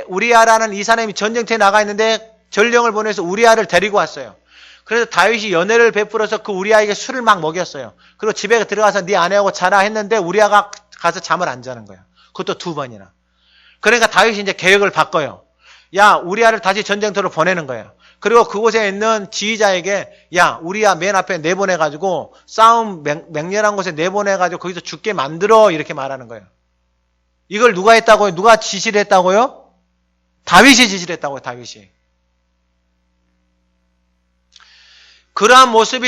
우리아라는 이 사람이 전쟁터에 나가 있는데 전령을 보내서 우리아를 데리고 왔어요. 그래서 다윗이 연애를 베풀어서 그 우리아에게 술을 막 먹였어요. 그리고 집에 들어가서 네 아내하고 자라 했는데 우리아가 가서 잠을 안 자는 거예요. 그것도 2번이나. 그러니까 다윗이 이제 계획을 바꿔요. 야, 우리아를 다시 전쟁터로 보내는 거예요. 그리고 그곳에 있는 지휘자에게 야, 우리아 맨 앞에 내보내가지고 싸움 맹렬한 곳에 내보내가지고 거기서 죽게 만들어, 이렇게 말하는 거예요. 이걸 누가 했다고요? 누가 지시를 했다고요? 다윗이 지시를 했다고요. 다윗이. 그러한 모습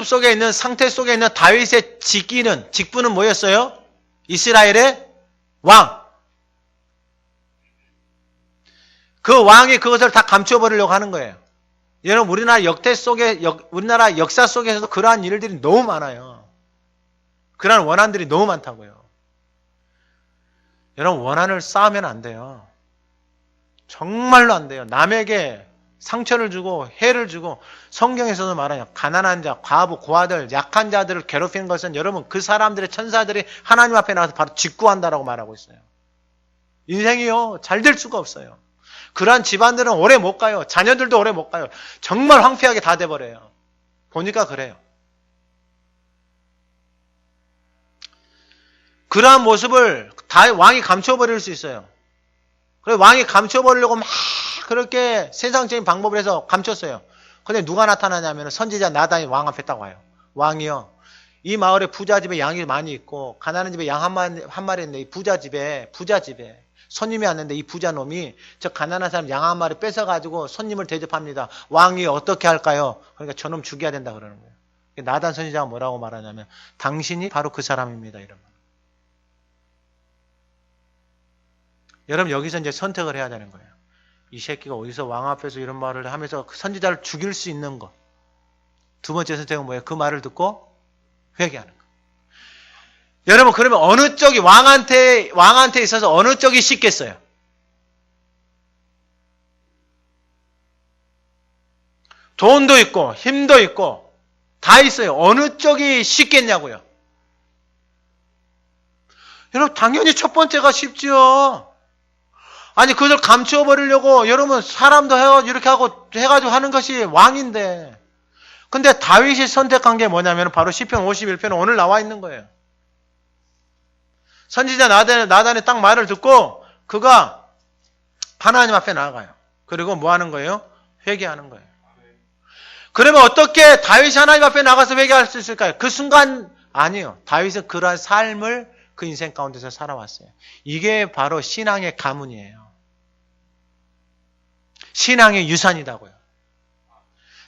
속에 있는, 상태 속에 있는 다윗의 직분은 뭐였어요? 이스라엘의 왕. 그 왕이 그것을 다 감춰버리려고 하는 거예요. 여러분, 우리나라 역사 속에서도 그러한 일들이 너무 많아요. 그러한 원한들이 너무 많다고요. 여러분, 원한을 쌓으면 안 돼요. 정말로 안 돼요. 남에게 상처를 주고 해를 주고, 성경에서도 말해요. 가난한 자, 과부, 고아들, 약한 자들을 괴롭히는 것은 여러분 그 사람들의 천사들이 하나님 앞에 나와서 바로 직구한다라고 말하고 있어요. 인생이요, 잘 될 수가 없어요. 그러한 집안들은 오래 못 가요. 자녀들도 오래 못 가요. 정말 황폐하게 다 돼버려요. 보니까 그래요. 그러한 모습을 다 왕이 감춰버릴 수 있어요. 그래서 왕이 감춰버리려고 막 그렇게 세상적인 방법을 해서 감췄어요. 근데 누가 나타나냐면 선지자 나단이 왕 앞에 딱 와요. 왕이요, 이 마을에 부자 집에 양이 많이 있고 가난한 집에 양 한 마리 있는데 이 부자 집에 손님이 왔는데 이 부자 놈이 저 가난한 사람 양 한 마리 뺏어가지고 손님을 대접합니다. 왕이 어떻게 할까요? 그러니까 저놈 죽여야 된다 그러는 거예요. 나단 선지자가 뭐라고 말하냐면 당신이 바로 그 사람입니다, 이런 말. 여러분, 여기서 이제 선택을 해야 되는 거예요. 이 새끼가 어디서 왕 앞에서 이런 말을 하면서 선지자를 죽일 수 있는 것. 두 번째 선택은 뭐예요? 그 말을 듣고 회개하는 것. 여러분, 그러면 어느 쪽이 왕한테 있어서 어느 쪽이 쉽겠어요? 돈도 있고 힘도 있고 다 있어요. 어느 쪽이 쉽겠냐고요. 여러분 당연히 첫 번째가 쉽죠. 아니 그걸 감추어 버리려고 여러분 사람도 이렇게 하고 해가지고 하는 것이 왕인데, 근데 다윗이 선택한 게 뭐냐면 바로 시편 51편은 오늘 나와 있는 거예요. 선지자 나단의 딱 말을 듣고 그가 하나님 앞에 나아가요. 그리고 뭐 하는 거예요? 회개하는 거예요. 그러면 어떻게 다윗이 하나님 앞에 나가서 회개할 수 있을까요? 그 순간 아니요. 다윗은 그러한 삶을 그 인생 가운데서 살아왔어요. 이게 바로 신앙의 가문이에요. 신앙의 유산이다고요.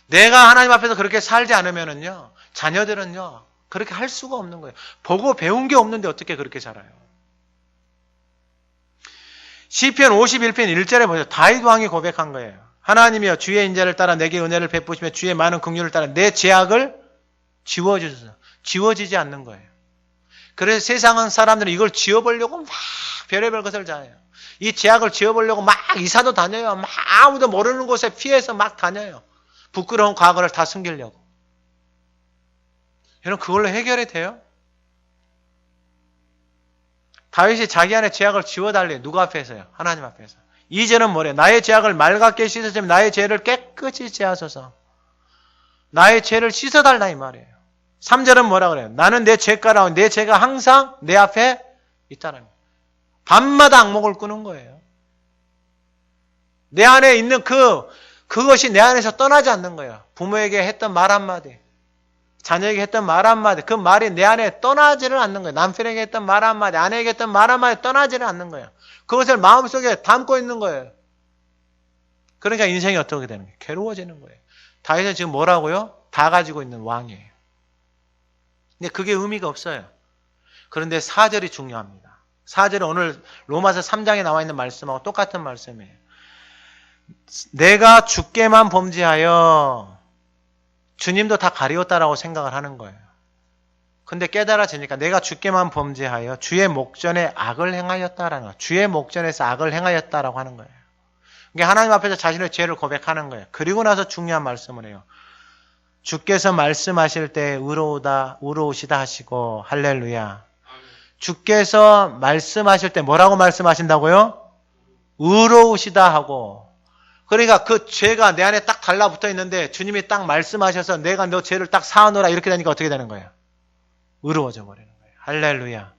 내가 하나님 앞에서 그렇게 살지 않으면은요, 자녀들은요, 그렇게 할 수가 없는 거예요. 보고 배운 게 없는데 어떻게 그렇게 살아요? 시편 51편 1절에 보세요. 다윗 왕이 고백한 거예요. 하나님이여 주의 인자를 따라 내게 은혜를 베푸시며 주의 많은 긍휼을 따라 내 죄악을 지워주소서. 지워지지 않는 거예요. 그래서 세상은 사람들은 이걸 지워보려고 막 별의별 것을 다 해요. 이 죄악을 지워보려고 막 이사도 다녀요. 막 아무도 모르는 곳에 피해서 막 다녀요. 부끄러운 과거를 다 숨기려고. 여러분 그걸로 해결이 돼요? 다윗이 자기 안에 죄악을 지워달래요. 누구 앞에서요? 하나님 앞에서. 2절은 뭐래요? 나의 죄악을 맑게 씻으시면 나의 죄를 깨끗이 제하소서. 나의 죄를 씻어달라 이 말이에요. 3절은 뭐라 그래요? 나는 내 죄가라고 내 죄가 항상 내 앞에 있다는 거예요. 밤마다 악목을 꾸는 거예요. 내 안에 있는 그것이 내 안에서 떠나지 않는 거예요. 부모에게 했던 말 한마디, 자녀에게 했던 말 한마디, 그 말이 내 안에 떠나지를 않는 거예요. 남편에게 했던 말 한마디, 아내에게 했던 말 한마디 떠나지를 않는 거예요. 그것을 마음속에 담고 있는 거예요. 그러니까 인생이 어떻게 되는 거예요? 괴로워지는 거예요. 다윗은 지금 뭐라고요? 다 가지고 있는 왕이에요. 근데 그게 의미가 없어요. 그런데 4절이 중요합니다. 4절은 오늘 로마서 3장에 나와 있는 말씀하고 똑같은 말씀이에요. 내가 주께만 범죄하여 주님도 다 가리웠다라고 생각을 하는 거예요. 근데 깨달아지니까 내가 주께만 범죄하여 주의 목전에 악을 행하였다라는 거예요. 주의 목전에서 악을 행하였다라고 하는 거예요. 그러니까 하나님 앞에서 자신의 죄를 고백하는 거예요. 그리고 나서 중요한 말씀을 해요. 주께서 말씀하실 때 의로우시다 하시고 할렐루야. 주께서 말씀하실 때 뭐라고 말씀하신다고요? 의로우시다 하고. 그러니까 그 죄가 내 안에 딱 달라붙어 있는데 주님이 딱 말씀하셔서 내가 너 죄를 딱 사하노라 이렇게 되니까 어떻게 되는 거예요? 의로워져 버리는 거예요. 할렐루야.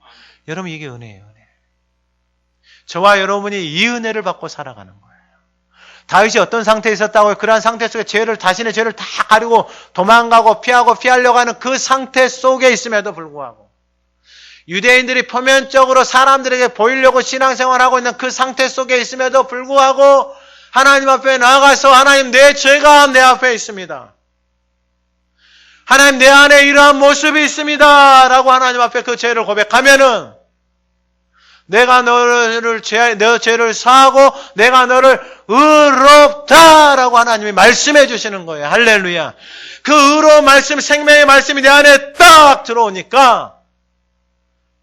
여러분 이게 은혜예요. 은혜. 저와 여러분이 이 은혜를 받고 살아가는 거예요. 다윗이 어떤 상태에 있었다고요? 그러한 상태 속에 자신의 죄를 다 가리고 도망가고 피하려고 하는 그 상태 속에 있음에도 불구하고 유대인들이 표면적으로 사람들에게 보이려고 신앙생활하고 있는 그 상태 속에 있음에도 불구하고 하나님 앞에 나아가서 하나님 내 죄가 내 앞에 있습니다. 하나님 내 안에 이러한 모습이 있습니다. 라고 하나님 앞에 그 죄를 고백하면은 내가 너 죄를 사하고 내가 너를 의롭다라고 하나님이 말씀해 주시는 거예요. 할렐루야. 그 의로운 말씀, 생명의 말씀이 내 안에 딱 들어오니까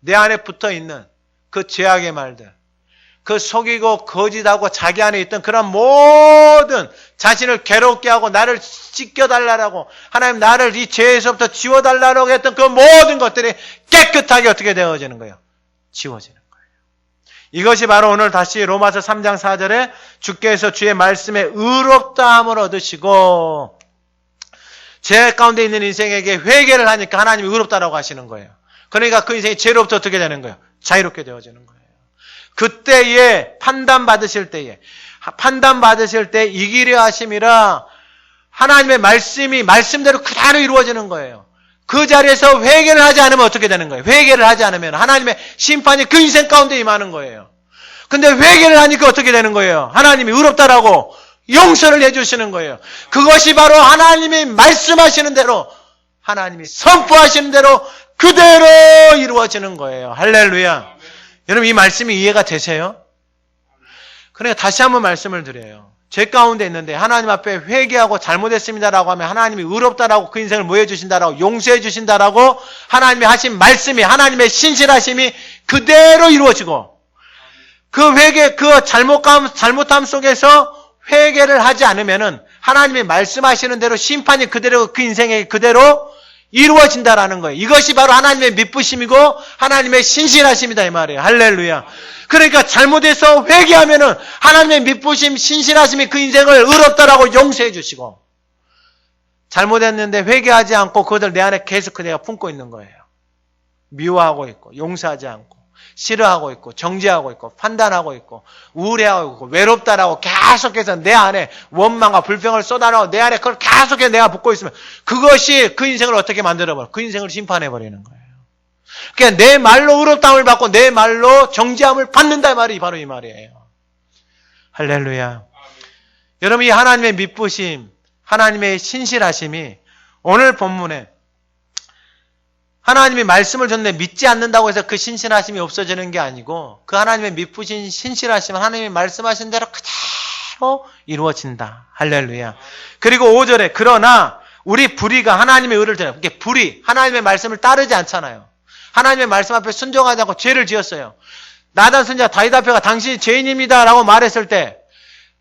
내 안에 붙어있는 그 죄악의 말들, 그 속이고 거짓하고 자기 안에 있던 그런 모든 자신을 괴롭게 하고 나를 찢겨달라고 하나님 나를 이 죄에서부터 지워달라고 했던 그 모든 것들이 깨끗하게 어떻게 되어지는 거예요? 지워지는 거예요. 이것이 바로 오늘 다시 로마서 3장 4절에 주께서 주의 말씀에 의롭다함을 얻으시고 죄 가운데 있는 인생에게 회개를 하니까 하나님이 의롭다라고 하시는 거예요. 그러니까 그 인생이 죄로부터 어떻게 되는 거예요? 자유롭게 되어지는 거예요. 그때에 판단받으실 때 이기려 하심이라 하나님의 말씀이 말씀대로 그대로 이루어지는 거예요. 그 자리에서 회개를 하지 않으면 어떻게 되는 거예요? 회개를 하지 않으면 하나님의 심판이 그 인생 가운데 임하는 거예요. 근데 회개를 하니까 어떻게 되는 거예요? 하나님이 의롭다라고 용서를 해주시는 거예요. 그것이 바로 하나님이 말씀하시는 대로 하나님이 선포하시는 대로 그대로 이루어지는 거예요. 할렐루야. 여러분 이 말씀이 이해가 되세요? 그러니까 다시 한번 말씀을 드려요. 죄 가운데 있는데 하나님 앞에 회개하고 잘못했습니다라고 하면 하나님이 의롭다라고 그 인생을 뭐 해주신다라고 용서해 주신다라고 하나님이 하신 말씀이 하나님의 신실하심이 그대로 이루어지고 그 회개 그 잘못함 속에서 회개를 하지 않으면은 하나님이 말씀하시는 대로 심판이 그대로 그 인생에 그대로 이루어진다라는 거예요. 이것이 바로 하나님의 미쁘심이고 하나님의 신실하심이다 이 말이에요. 할렐루야. 그러니까 잘못해서 회개하면은 하나님의 미쁘심, 신실하심이 그 인생을 의롭다라고 용서해 주시고, 잘못했는데 회개하지 않고 그것을 내 안에 계속 내가 품고 있는 거예요. 미워하고 있고 용서하지 않고 싫어하고 있고 정죄하고 있고 판단하고 있고 우울해하고 있고 외롭다라고 계속해서 내 안에 원망과 불평을 쏟아내고 내 안에 그걸 계속해서 내가 붓고 있으면 그것이 그 인생을 어떻게 만들어버려? 그 인생을 심판해버리는 거예요. 그러니까 내 말로 의롭다함을 받고 내 말로 정죄함을 받는다 이 말이 바로 이 말이에요. 할렐루야. 여러분, 이 하나님의 미쁘심, 하나님의 신실하심이 오늘 본문에 하나님이 말씀을 줬는데 믿지 않는다고 해서 그 신실하심이 없어지는 게 아니고, 그 하나님의 미쁘신 신실하심은 하나님이 말씀하신 대로 그대로 이루어진다. 할렐루야. 그리고 5절에 그러나 우리 불의가 하나님의 의를 드려요. 이게 불의, 하나님의 말씀을 따르지 않잖아요. 하나님의 말씀 앞에 순종하지 않고 죄를 지었어요. 나단 선지자 다윗 앞에가 당신이 죄인입니다 라고 말했을 때,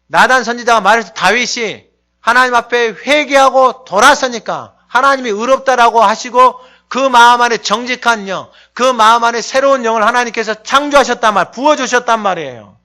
나단 선지자가 말했을 때 다윗이 하나님 앞에 회개하고 돌아서니까 하나님이 의롭다라고 하시고 그 마음 안에 정직한 영, 그 마음 안에 새로운 영을 하나님께서 창조하셨단 말, 부어주셨단 말이에요.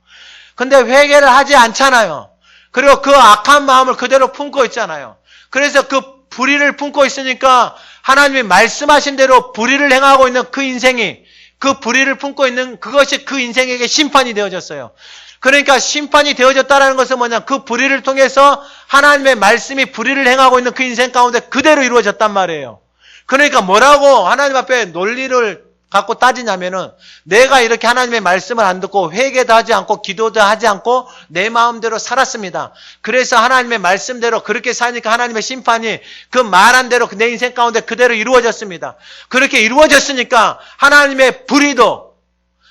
근데 회개를 하지 않잖아요. 그리고 그 악한 마음을 그대로 품고 있잖아요. 그래서 그 불의를 품고 있으니까 하나님이 말씀하신 대로 불의를 행하고 있는 그 인생이, 그 불의를 품고 있는 그것이 그 인생에게 심판이 되어졌어요. 그러니까 심판이 되어졌다는 것은 뭐냐? 그 불의를 통해서 하나님의 말씀이 불의를 행하고 있는 그 인생 가운데 그대로 이루어졌단 말이에요. 그러니까 뭐라고 하나님 앞에 논리를 갖고 따지냐면은, 내가 이렇게 하나님의 말씀을 안 듣고 회개도 하지 않고 기도도 하지 않고 내 마음대로 살았습니다. 그래서 하나님의 말씀대로 그렇게 사니까 하나님의 심판이 그 말한 대로 내 인생 가운데 그대로 이루어졌습니다. 그렇게 이루어졌으니까 하나님의 불의도,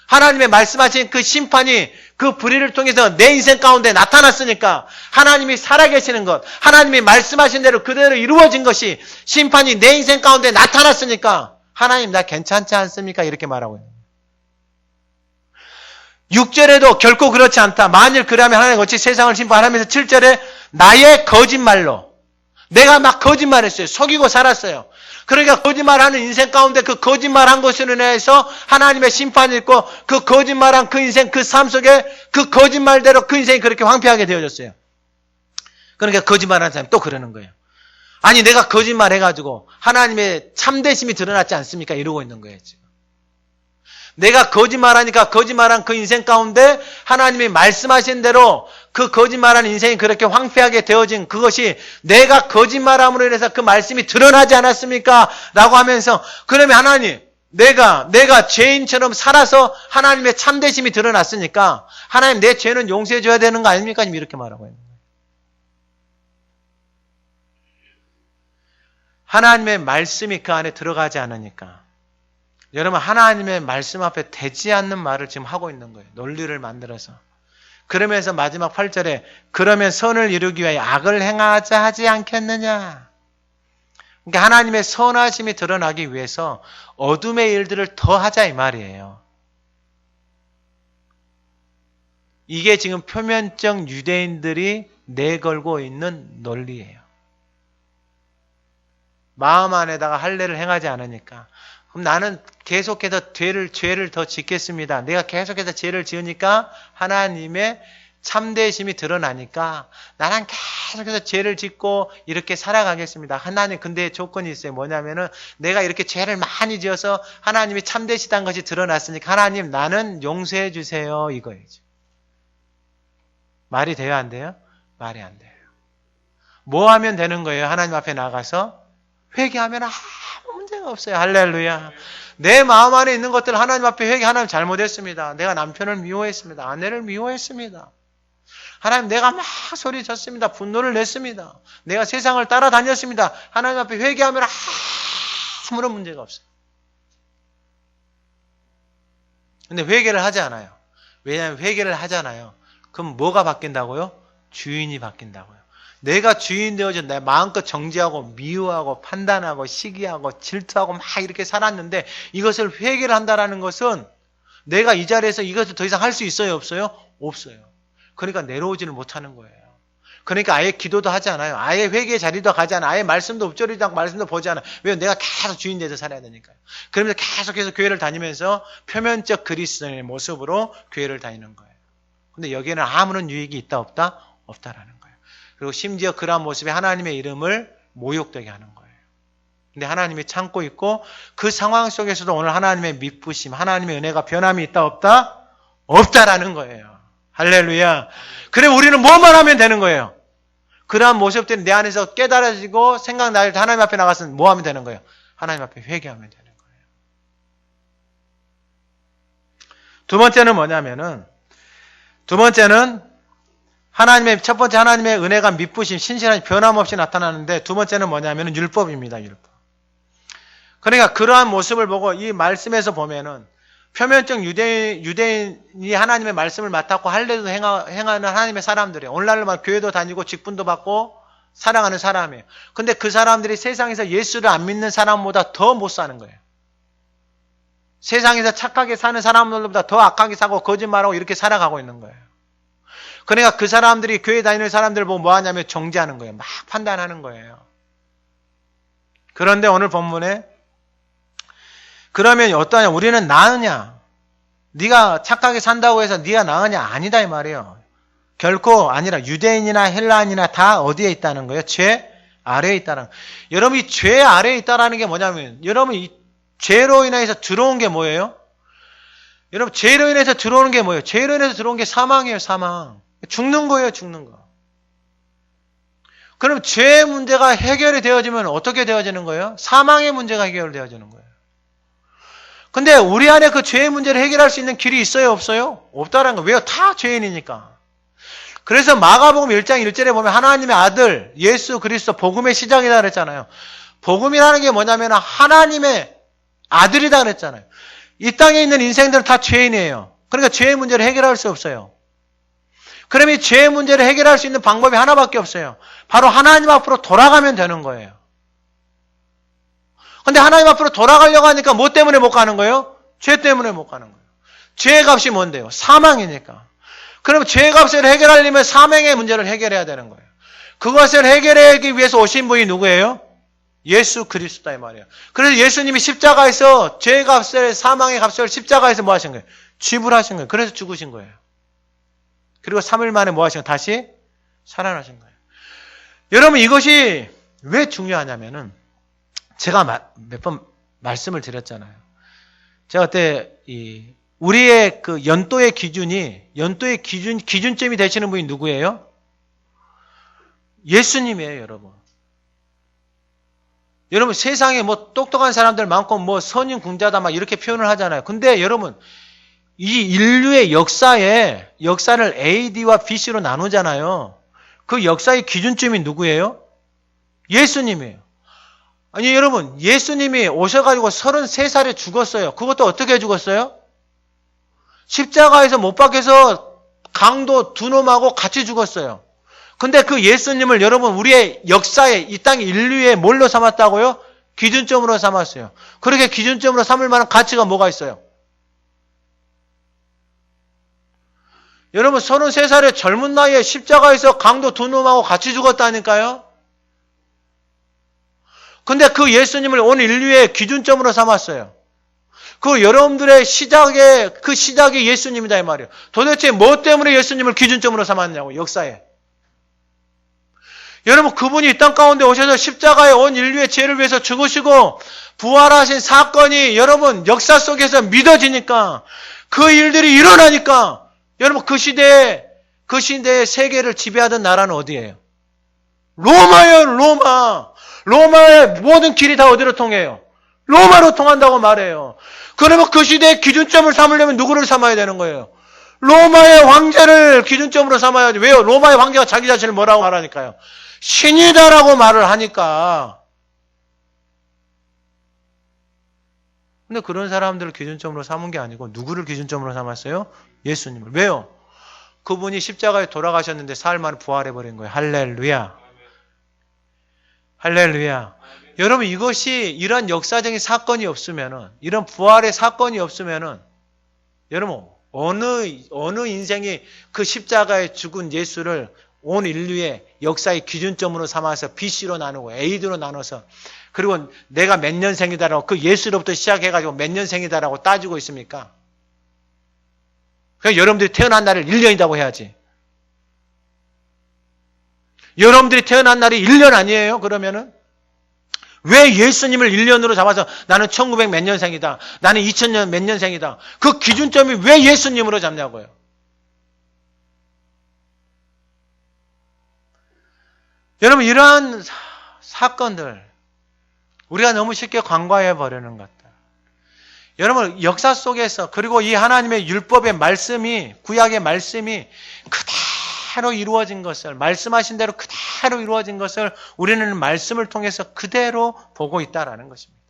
하나님의 말씀하신 그 심판이 그 불의를 통해서 내 인생 가운데 나타났으니까, 하나님이 살아계시는 것, 하나님이 말씀하신 대로 그대로 이루어진 것이 심판이 내 인생 가운데 나타났으니까 하나님 나 괜찮지 않습니까? 이렇게 말하고 있는 거예요. 6절에도 결코 그렇지 않다. 만일 그러면 하나님 어찌 세상을 심판하면서 7절에 나의 거짓말로, 내가 막 거짓말했어요. 속이고 살았어요. 그러니까 거짓말하는 인생 가운데 그 거짓말한 것으로 인해서 하나님의 심판이 있고, 그 거짓말한 그 인생, 그 삶 속에 그 거짓말대로 그 인생이 그렇게 황폐하게 되어졌어요. 그러니까 거짓말하는 사람이 또 그러는 거예요. 아니 내가 거짓말해가지고 하나님의 참되심이 드러났지 않습니까? 이러고 있는 거예요 지금. 내가 거짓말하니까 거짓말한 그 인생 가운데 하나님이 말씀하신 대로 그 거짓말한 인생이 그렇게 황폐하게 되어진 그것이 내가 거짓말함으로 인해서 그 말씀이 드러나지 않았습니까? 라고 하면서, 그러면 하나님, 내가 죄인처럼 살아서 하나님의 참되심이 드러났으니까 하나님 내 죄는 용서해 줘야 되는 거 아닙니까? 이렇게 말하고 있는 거예요. 하나님의 말씀이 그 안에 들어가지 않으니까, 여러분 하나님의 말씀 앞에 되지 않는 말을 지금 하고 있는 거예요. 논리를 만들어서. 그러면서 마지막 8절에 그러면 선을 이루기 위하여 악을 행하자 하지 않겠느냐. 그러니까 하나님의 선하심이 드러나기 위해서 어둠의 일들을 더 하자 이 말이에요. 이게 지금 표면적 유대인들이 내걸고 있는 논리예요. 마음 안에다가 할례를 행하지 않으니까, 그럼 나는 계속해서 죄를 더 짓겠습니다. 내가 계속해서 죄를 지으니까 하나님의 참되심이 드러나니까 나는 계속해서 죄를 짓고 이렇게 살아가겠습니다. 하나님, 근데 조건이 있어요. 뭐냐면은 내가 이렇게 죄를 많이 지어서 하나님이 참되시다는 것이 드러났으니까 하나님 나는 용서해 주세요. 이거예요. 말이 돼요? 안 돼요? 말이 안 돼요. 뭐 하면 되는 거예요? 하나님 앞에 나가서 회개하면 아무 문제가 없어요. 할렐루야. 내 마음 안에 있는 것들 하나님 앞에 회개, 하나님 잘못했습니다. 내가 남편을 미워했습니다. 아내를 미워했습니다. 하나님 내가 막 소리쳤습니다. 분노를 냈습니다. 내가 세상을 따라다녔습니다. 하나님 앞에 회개하면 아무런 문제가 없어요. 근데 회개를 하지 않아요. 왜냐하면 회개를 하잖아요. 그럼 뭐가 바뀐다고요? 주인이 바뀐다고요. 내가 주인 되어준 내 마음껏 정죄하고 미워하고 판단하고 시기하고 질투하고 막 이렇게 살았는데, 이것을 회개를 한다라는 것은 내가 이 자리에서 이것을 더 이상 할 수 있어요? 없어요? 없어요. 그러니까 내려오지를 못하는 거예요. 그러니까 아예 기도도 하지 않아요. 아예 회개의 자리도 가지 않아요. 아예 말씀도 읊조리지 않고 말씀도 보지 않아요. 왜요? 내가 계속 주인 돼서 살아야 되니까요. 그러면서 계속해서 교회를 다니면서 표면적 그리스도인의 모습으로 교회를 다니는 거예요. 근데 여기에는 아무런 유익이 있다 없다? 없다라는 거예요. 그리고 심지어 그러한 모습이 하나님의 이름을 모욕되게 하는 거예요. 근데 하나님이 참고 있고 그 상황 속에서도 오늘 하나님의 미쁘심, 하나님의 은혜가 변함이 있다 없다? 없다라는 거예요. 할렐루야. 그래 우리는 뭐만 하면 되는 거예요. 그러한 모습들이 내 안에서 깨달아지고 생각날 때 하나님 앞에 나가서 뭐 하면 되는 거예요? 하나님 앞에 회개하면 되는 거예요. 두 번째는 뭐냐면은 하나님의 첫 번째 하나님의 은혜가 미쁘심, 신실한 변함없이 나타나는데 두 번째는 뭐냐면은 율법입니다. 율법. 그러니까 그러한 모습을 보고 이 말씀에서 보면은 표면적 유대인이 하나님의 말씀을 맡았고 할례도 행하는 하나님의 사람들이에요. 오늘날로 막 교회도 다니고 직분도 받고 살아가는 사람이에요. 근데 그 사람들이 세상에서 예수를 안 믿는 사람보다 더 못 사는 거예요. 세상에서 착하게 사는 사람들보다 더 악하게 사고 거짓말하고 이렇게 살아가고 있는 거예요. 그러니까 그 사람들이 교회 다니는 사람들 보고 뭐 하냐면 정죄하는 거예요. 막 판단하는 거예요. 그런데 오늘 본문에 그러면 어떠냐? 우리는 나으냐? 네가 착하게 산다고 해서 네가 나으냐? 아니다 이 말이에요. 결코 아니라 유대인이나 헬라인이나 다 어디에 있다는 거예요? 죄 아래에 있다는 거예요. 여러분 이 죄 아래에 있다는 게 뭐냐면 여러분 이 죄로 인해서 들어온 게 뭐예요? 여러분 죄로 인해서 들어오는 게 뭐예요? 죄로 인해서 들어온 게 사망이에요. 사망. 죽는 거예요. 죽는 거. 그럼 죄의 문제가 해결이 되어지면 어떻게 되어지는 거예요? 사망의 문제가 해결되어지는 거예요. 근데 우리 안에 그 죄의 문제를 해결할 수 있는 길이 있어요? 없어요? 없다라는 거예요. 왜요? 다 죄인이니까. 그래서 마가복음 1장 1절에 보면 하나님의 아들 예수 그리스도 복음의 시작이다 그랬잖아요. 복음이라는 게 뭐냐면 하나님의 아들이다 그랬잖아요. 이 땅에 있는 인생들은 다 죄인이에요. 그러니까 죄의 문제를 해결할 수 없어요. 그럼 이 죄의 문제를 해결할 수 있는 방법이 하나밖에 없어요. 바로 하나님 앞으로 돌아가면 되는 거예요. 근데 하나님 앞으로 돌아가려고 하니까 뭐 때문에 못 가는 거예요? 죄 때문에 못 가는 거예요. 죄의 값이 뭔데요? 사망이니까. 그럼 죄의 값을 해결하려면 사망의 문제를 해결해야 되는 거예요. 그것을 해결하기 위해서 오신 분이 누구예요? 예수 그리스도다 이 말이에요. 그래서 예수님이 십자가에서 죄의 값을 사망의 값을 십자가에서 뭐 하신 거예요? 지불하신 거예요. 그래서 죽으신 거예요. 그리고 3일 만에 뭐 하신 거예요? 다시 살아나신 거예요. 여러분 이것이 왜 중요하냐면은 제가 몇 번 말씀을 드렸잖아요. 제가 그때 우리의 그 연도의 기준점이 되시는 분이 누구예요? 예수님이에요, 여러분. 여러분 세상에 뭐 똑똑한 사람들 많고 뭐 선인공자다 막 이렇게 표현을 하잖아요. 근데 여러분 이 인류의 역사를 AD와 BC로 나누잖아요. 그 역사의 기준점이 누구예요? 예수님이에요. 아니 여러분 예수님이 오셔가지고 33살에 죽었어요. 그것도 어떻게 죽었어요? 십자가에서 못 박혀서 강도 두 놈하고 같이 죽었어요. 근데 그 예수님을 여러분 우리의 역사에 이 땅 인류에 뭘로 삼았다고요? 기준점으로 삼았어요. 그렇게 기준점으로 삼을 만한 가치가 뭐가 있어요? 여러분 33살의 젊은 나이에 십자가에서 강도 두 놈하고 같이 죽었다니까요. 근데 그 예수님을 온 인류의 기준점으로 삼았어요. 그 여러분들의 시작이 예수님이다 이 말이에요. 도대체 뭐 때문에 예수님을 기준점으로 삼았냐고 역사에. 여러분 그분이 이 땅 가운데 오셔서 십자가에 온 인류의 죄를 위해서 죽으시고 부활하신 사건이 여러분 역사 속에서 믿어지니까 그 일들이 일어나니까 여러분 그 시대에 세계를 지배하던 나라는 어디예요? 로마예요. 로마. 로마의 모든 길이 다 어디로 통해요? 로마로 통한다고 말해요. 그러면 그 시대의 기준점을 삼으려면 누구를 삼아야 되는 거예요? 로마의 황제를 기준점으로 삼아야지. 왜요? 로마의 황제가 자기 자신을 뭐라고 말하니까요? 신이다라고 말을 하니까. 근데 그런 사람들을 기준점으로 삼은 게 아니고 누구를 기준점으로 삼았어요? 예수님을. 왜요? 그분이 십자가에 돌아가셨는데 사흘 만에 부활해버린 거예요. 할렐루야. 할렐루야. 여러분 이것이 이런 역사적인 사건이 없으면은 이런 부활의 사건이 없으면은 여러분 어느 인생이 그 십자가에 죽은 예수를 온 인류의 역사의 기준점으로 삼아서 BC로 나누고 AD로 나눠서 그리고 내가 몇 년생이다라고 그 예수로부터 시작해가지고 몇 년생이다라고 따지고 있습니까? 그러니까 여러분들이 태어난 날을 1년이라고 해야지. 여러분들이 태어난 날이 1년 아니에요? 그러면은? 왜 예수님을 1년으로 잡아서 나는 1900 몇 년생이다. 나는 2000년 몇 년생이다. 그 기준점이 왜 예수님으로 잡냐고요. 여러분 이러한 사건들 우리가 너무 쉽게 간과해 버리는 것들. 여러분 역사 속에서 그리고 이 하나님의 율법의 말씀이 구약의 말씀이 그대로 이루어진 것을 말씀하신 대로 그대로 이루어진 것을 우리는 말씀을 통해서 그대로 보고 있다라는 것입니다.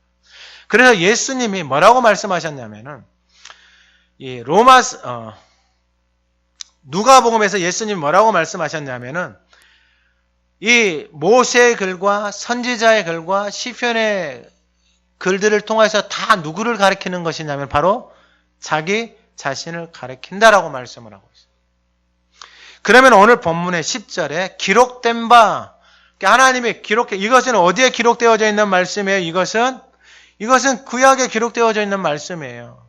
그래서 예수님이 뭐라고 말씀하셨냐면은 이 누가복음에서 예수님이 뭐라고 말씀하셨냐면은 이 모세의 글과 선지자의 글과 시편의 글들을 통해서 다 누구를 가리키는 것이냐면 바로 자기 자신을 가리킨다라고 말씀을 하고 있어요. 그러면 오늘 본문의 10절에 기록된 바 하나님이 이것은 어디에 기록되어져 있는 말씀이에요? 이것은 구약에 기록되어져 있는 말씀이에요.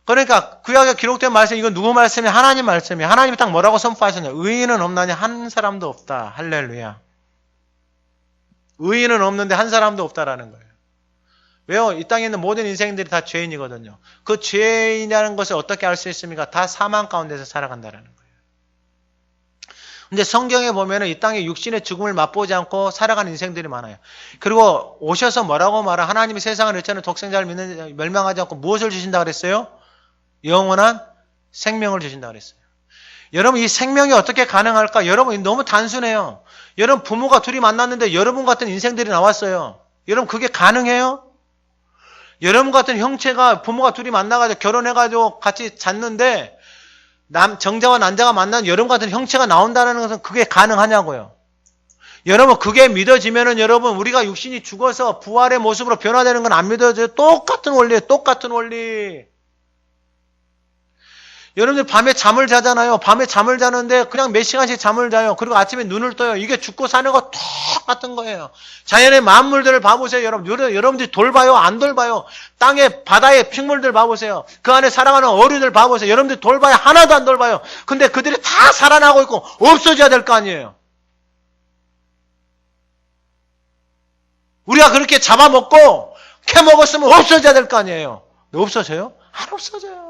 그러니까 구약에 기록된 말씀 이건 누구 말씀이에요? 하나님 말씀이에요. 하나님이 딱 뭐라고 선포하셨냐? 의인은 없나니 한 사람도 없다. 할렐루야. 의인은 없는데 한 사람도 없다라는 거예요. 왜요? 이 땅에 있는 모든 인생들이 다 죄인이거든요. 그 죄인이라는 것을 어떻게 알 수 있습니까? 다 사망 가운데서 살아간다라는 거예요. 근데 성경에 보면은 이 땅에 육신의 죽음을 맛보지 않고 살아가는 인생들이 많아요. 그리고 오셔서 뭐라고 말하? 하나님이 세상을 의처는 독생자를 믿는 멸망하지 않고 무엇을 주신다 그랬어요? 영원한 생명을 주신다 그랬어요. 여러분 이 생명이 어떻게 가능할까? 여러분 너무 단순해요. 여러분 부모가 둘이 만났는데 여러분 같은 인생들이 나왔어요. 여러분 그게 가능해요? 여러분 같은 형체가 부모가 둘이 만나가지고 결혼해가지고 같이 잤는데 정자와 난자가 만난 여러분 같은 형체가 나온다는 것은 그게 가능하냐고요. 여러분 그게 믿어지면은 여러분 우리가 육신이 죽어서 부활의 모습으로 변화되는 건 안 믿어져요. 똑같은 원리예요. 똑같은 원리. 여러분들 밤에 잠을 자잖아요. 밤에 잠을 자는데 그냥 몇 시간씩 잠을 자요. 그리고 아침에 눈을 떠요. 이게 죽고 사는 거 똑같은 거예요. 자연의 만물들을 봐보세요. 여러분들이 돌 봐요? 안 돌 봐요? 땅에 바다의 픽물들 봐보세요. 그 안에 살아가는 어류들 봐보세요. 여러분들이 돌 봐요? 하나도 안 돌 봐요. 근데 그들이 다 살아나고 있고 없어져야 될 거 아니에요. 우리가 그렇게 잡아먹고 캐먹었으면 없어져야 될 거 아니에요. 없어져요? 안 없어져요.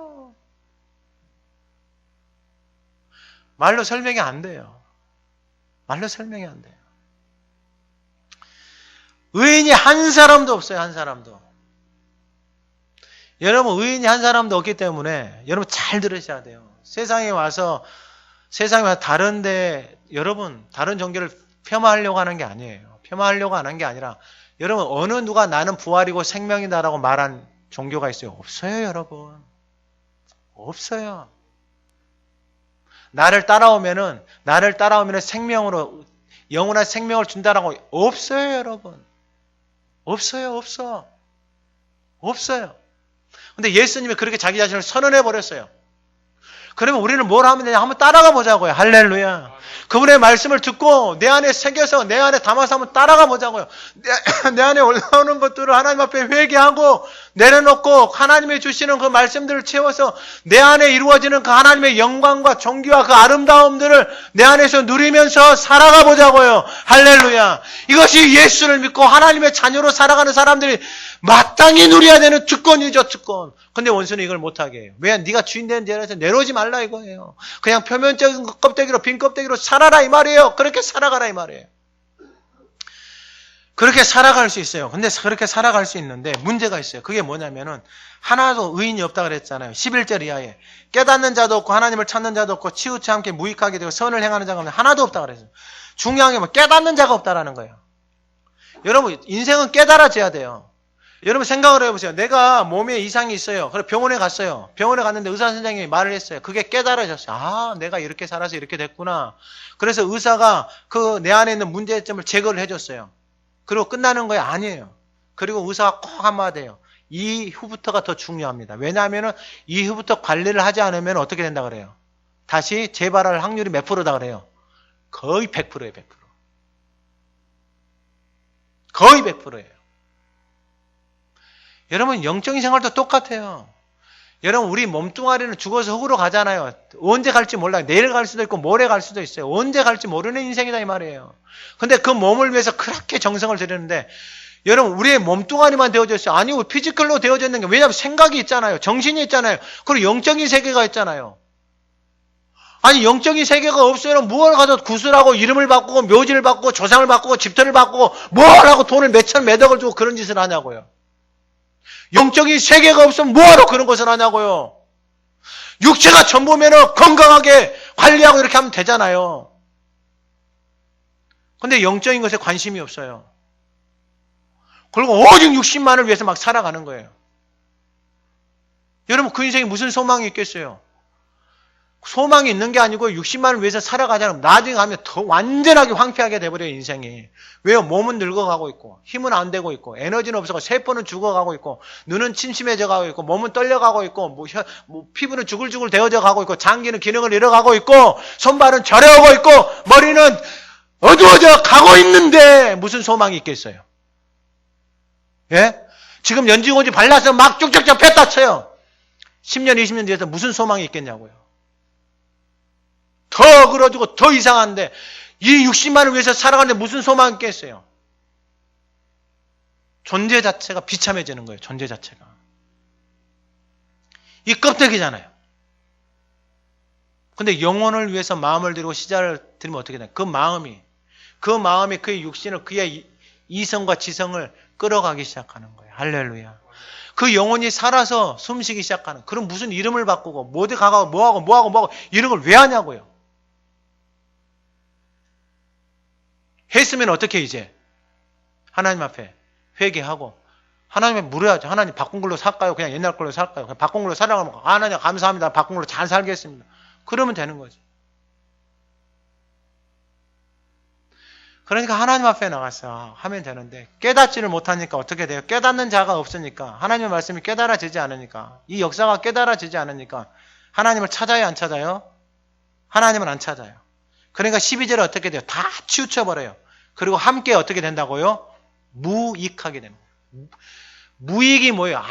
말로 설명이 안 돼요. 말로 설명이 안 돼요. 의인이 한 사람도 없어요. 한 사람도. 여러분 의인이 한 사람도 없기 때문에 여러분 잘 들으셔야 돼요. 세상에 와서 다른데 여러분 다른 종교를 폄하하려고 하는 게 아니에요. 폄하하려고 하는 게 아니라 여러분 어느 누가 나는 부활이고 생명이다라고 말한 종교가 있어요? 없어요. 여러분. 없어요. 나를 따라오면은 생명으로 영원한 생명을 준다라고 없어요, 여러분. 없어요. 근데 예수님이 그렇게 자기 자신을 선언해 버렸어요. 그러면 우리는 뭘 하면 되냐? 한번 따라가 보자고요. 할렐루야. 그분의 말씀을 듣고 내 안에 새겨서 내 안에 담아서 한번 따라가 보자고요. 내 안에 올라오는 것들을 하나님 앞에 회개하고 내려놓고 하나님이 주시는 그 말씀들을 채워서 내 안에 이루어지는 그 하나님의 영광과 존귀와 그 아름다움들을 내 안에서 누리면서 살아가 보자고요. 할렐루야. 이것이 예수를 믿고 하나님의 자녀로 살아가는 사람들이 마땅히 누려야 되는 특권이죠, 특권. 근데 원수는 이걸 못하게 해요. 왜? 네가 주인 되는 자리에서 내려오지 말라 이거예요. 그냥 표면적인 껍데기로 빈 껍데기로 살아라 이 말이에요. 그렇게 살아가라 이 말이에요. 그렇게 살아갈 수 있어요. 근데 그렇게 살아갈 수 있는데 문제가 있어요. 그게 뭐냐면은 하나도 의인이 없다 그랬잖아요. 11절 이하에 깨닫는 자도 없고 하나님을 찾는 자도 없고 치우쳐 함께 무익하게 되고 선을 행하는 자가 하나도 없다 그랬어요. 중요한 게 뭐 깨닫는 자가 없다라는 거예요. 여러분 인생은 깨달아져야 돼요. 여러분 생각을 해보세요. 내가 몸에 이상이 있어요. 그래서 병원에 갔어요. 병원에 갔는데 의사 선생님이 말을 했어요. 그게 깨달아졌어요. 아, 내가 이렇게 살아서 이렇게 됐구나. 그래서 의사가 그 내 안에 있는 문제점을 제거를 해줬어요. 그리고 끝나는 거예요? 아니에요. 그리고 의사가 꼭 한마디 해요. 이후부터가 더 중요합니다. 왜냐하면 이후부터 관리를 하지 않으면 어떻게 된다 그래요? 다시 재발할 확률이 몇 프로다 그래요? 거의 100%예요, 100%. 거의 100%예요. 여러분, 영적인 생활도 똑같아요. 여러분, 우리 몸뚱아리는 죽어서 흙으로 가잖아요. 언제 갈지 몰라요. 내일 갈 수도 있고 모레 갈 수도 있어요. 언제 갈지 모르는 인생이다 이 말이에요. 근데 그 몸을 위해서 그렇게 정성을 들이는데 여러분, 우리의 몸뚱아리만 되어져 있어요. 아니고 피지컬로 되어져 있는 게, 왜냐하면 생각이 있잖아요. 정신이 있잖아요. 그리고 영적인 세계가 있잖아요. 아니, 영적인 세계가 없어요. 무엇을 가서 구슬하고 이름을 바꾸고 묘지를 바꾸고 조상을 바꾸고 집터를 바꾸고 뭘 하고 돈을 몇천 몇억을 주고 그런 짓을 하냐고요. 영적인 세계가 없으면 뭐하러 그런 것을 하냐고요. 육체가 전부면은 건강하게 관리하고 이렇게 하면 되잖아요. 근데 영적인 것에 관심이 없어요. 그리고 오직 60만을 위해서 막 살아가는 거예요. 여러분, 그 인생에 무슨 소망이 있겠어요? 소망이 있는 게 아니고 60만을 위해서 살아가자면 나중에 가면 더 완전하게 황폐하게 돼버려요, 인생이. 왜요? 몸은 늙어가고 있고 힘은 안 되고 있고 에너지는 없어서 세포는 죽어가고 있고 눈은 침침해져 가고 있고 몸은 떨려가고 있고 피부는 주글주글 되어져 가고 있고 장기는 기능을 잃어가고 있고 손발은 저려오고 있고 머리는 어두워져 가고 있는데 무슨 소망이 있겠어요? 예? 지금 연지고지 발라서 막 쭉쭉쭉 뱉다 쳐요. 10년, 20년 뒤에서 무슨 소망이 있겠냐고요. 더 그러지고 더 이상한데 이 60만을 위해서 살아가는데 무슨 소망이 있겠어요? 존재 자체가 비참해지는 거예요. 존재 자체가. 이 껍데기잖아요. 근데 영혼을 위해서 마음을 들이고 시자를 들이면 어떻게 돼요? 그 마음이 그의 육신을 그의 이성과 지성을 끌어가기 시작하는 거예요. 할렐루야. 그 영혼이 살아서 숨쉬기 시작하는, 그럼 무슨 이름을 바꾸고 뭐든 가고 뭐하고 이런 걸 왜 하냐고요. 했으면 어떻게 이제 하나님 앞에 회개하고 하나님에 물어야죠. 하나님 바꾼 걸로 살까요? 그냥 옛날 걸로 살까요? 그냥 바꾼 걸로 살아가면 하나님 감사합니다. 바꾼 걸로 잘 살겠습니다. 그러면 되는 거죠. 그러니까 하나님 앞에 나가서 하면 되는데 깨닫지를 못하니까 어떻게 돼요? 깨닫는 자가 없으니까, 하나님의 말씀이 깨달아지지 않으니까, 이 역사가 깨달아지지 않으니까 하나님을 찾아요, 안 찾아요? 하나님은 안 찾아요. 그러니까 12절에 어떻게 돼요? 다 치우쳐버려요. 그리고 함께 어떻게 된다고요? 무익하게 됩니다. 무익이 뭐예요?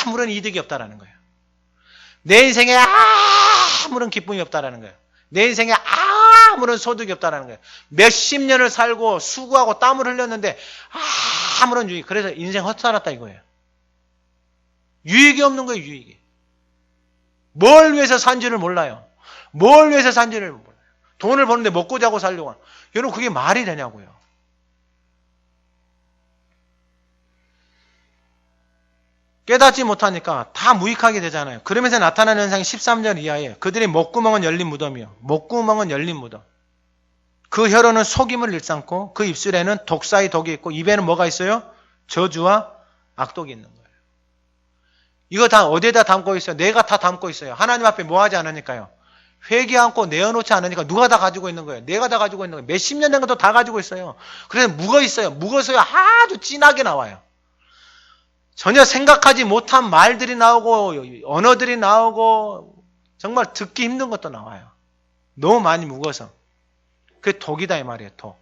아무런 이득이 없다라는 거예요. 내 인생에 아무런 기쁨이 없다라는 거예요. 내 인생에 아무런 소득이 없다라는 거예요. 몇십 년을 살고 수고하고 땀을 흘렸는데 아무런 유익. 그래서 인생 헛살았다 이거예요. 유익이 없는 거예요, 유익이. 뭘 위해서 산지를 몰라요. 뭘 위해서 산지를 몰라요. 돈을 버는데 먹고 자고 살려고 하는. 여러분, 그게 말이 되냐고요. 깨닫지 못하니까 다 무익하게 되잖아요. 그러면서 나타나는 현상이 13절 이하에 그들의 목구멍은 열린 무덤이요. 목구멍은 열린 무덤. 그 혀로는 속임을 일삼고 그 입술에는 독사의 독이 있고 입에는 뭐가 있어요? 저주와 악독이 있는 거예요. 이거 다 어디에다 담고 있어요? 내가 다 담고 있어요. 하나님 앞에 뭐 하지 않으니까요. 회개 않고 내어놓지 않으니까 누가 다 가지고 있는 거예요? 내가 다 가지고 있는 거예요. 몇십 년 된 것도 다 가지고 있어요. 그래서 묵어 있어요. 묵어서요 아주 진하게 나와요. 전혀 생각하지 못한 말들이 나오고 언어들이 나오고 정말 듣기 힘든 것도 나와요. 너무 많이 묵어서. 그게 독이다 이 말이에요. 독.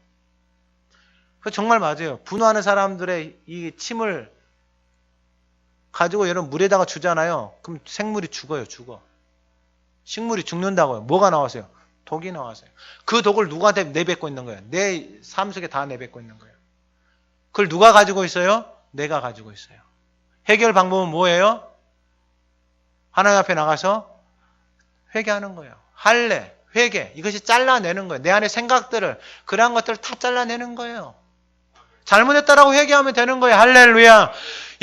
정말 맞아요. 분노하는 사람들의 이 침을 가지고 여러분 물에다가 주잖아요. 그럼 생물이 죽어요. 죽어. 식물이 죽는다고요. 뭐가 나왔어요? 독이 나왔어요. 그 독을 누구한테 내뱉고 있는 거예요? 내 삶 속에 다 내뱉고 있는 거예요. 그걸 누가 가지고 있어요? 내가 가지고 있어요. 해결 방법은 뭐예요? 하나님 앞에 나가서 회개하는 거예요. 할례, 회개, 이것이 잘라내는 거예요. 내 안에 생각들을, 그러한 것들을 다 잘라내는 거예요. 잘못했다라고 회개하면 되는 거예요. 할렐루야.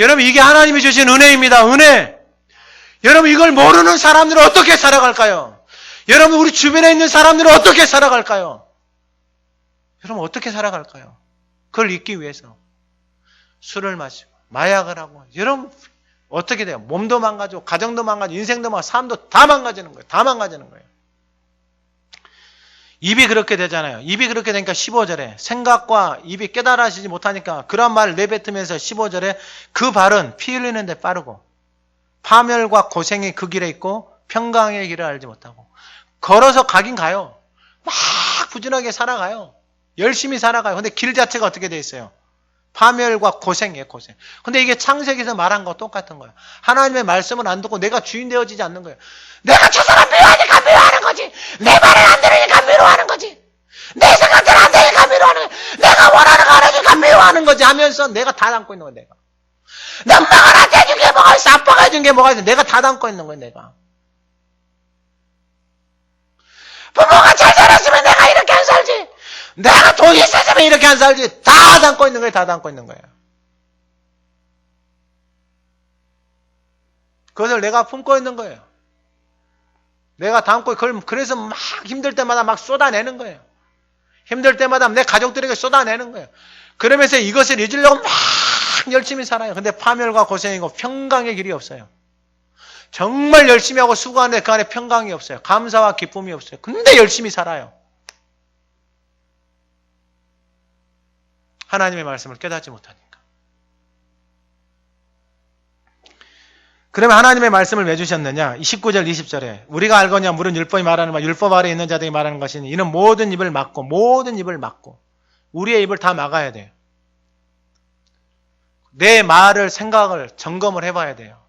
여러분, 이게 하나님이 주신 은혜입니다. 은혜. 여러분, 이걸 모르는 사람들은 어떻게 살아갈까요? 여러분, 우리 주변에 있는 사람들은 어떻게 살아갈까요? 여러분, 어떻게 살아갈까요? 그걸 잊기 위해서 술을 마시고 마약을 하고, 여러분 어떻게 돼요? 몸도 망가지고 가정도 망가지고 인생도 망가지고 삶도 다 망가지는 거예요. 다 망가지는 거예요. 입이 그렇게 되잖아요. 입이 그렇게 되니까 15절에 생각과 입이 깨달아지지 못하니까 그런 말을 내뱉으면서 15절에 그 발은 피 흘리는 데 빠르고 파멸과 고생이 그 길에 있고 평강의 길을 알지 못하고. 걸어서 가긴 가요. 막 부지런하게 살아가요. 열심히 살아가요. 근데 길 자체가 어떻게 돼 있어요? 파멸과 고생이에요, 고생. 근데 이게 창세기에서 말한 거 똑같은 거예요. 하나님의 말씀을 안 듣고 내가 주인 되어지지 않는 거예요. 내가 저 사람 미워하니까 미워하는 거지. 내 말을 안 들으니까 미워하는 거지. 내 생각대로 안 되니까 미워하는 거지. 내가 원하는 거 안 하니까 미워하는 거지 하면서 내가 다 담고 있는 거예요, 내가. 엄마가 나한테 해준 게 뭐가 있어? 아빠가 해준 게 뭐가 있어? 내가 다 담고 있는 거예요, 내가. 부모가 잘 살았으면 내가 이렇게 안 살지. 내가 돈이 있었으면 이렇게 안 살지. 다 담고 있는 거예요. 다 담고 있는 거예요. 그것을 내가 품고 있는 거예요. 내가 담고 그래서 막 힘들 때마다 막 쏟아내는 거예요. 힘들 때마다 내 가족들에게 쏟아내는 거예요. 그러면서 이것을 잊으려고 막 열심히 살아요. 근데 파멸과 고생이고 평강의 길이 없어요. 정말 열심히 하고 수고하는데 그 안에 평강이 없어요. 감사와 기쁨이 없어요. 근데 열심히 살아요. 하나님의 말씀을 깨닫지 못하니까. 그러면 하나님의 말씀을 왜 주셨느냐? 19절 20절에 우리가 알거냐 물은 율법이 말하는 바 율법 아래 있는 자들이 말하는 것이니 이는 모든 입을 막고 우리의 입을 다 막아야 돼요. 내 말을 생각을 점검을 해봐야 돼요.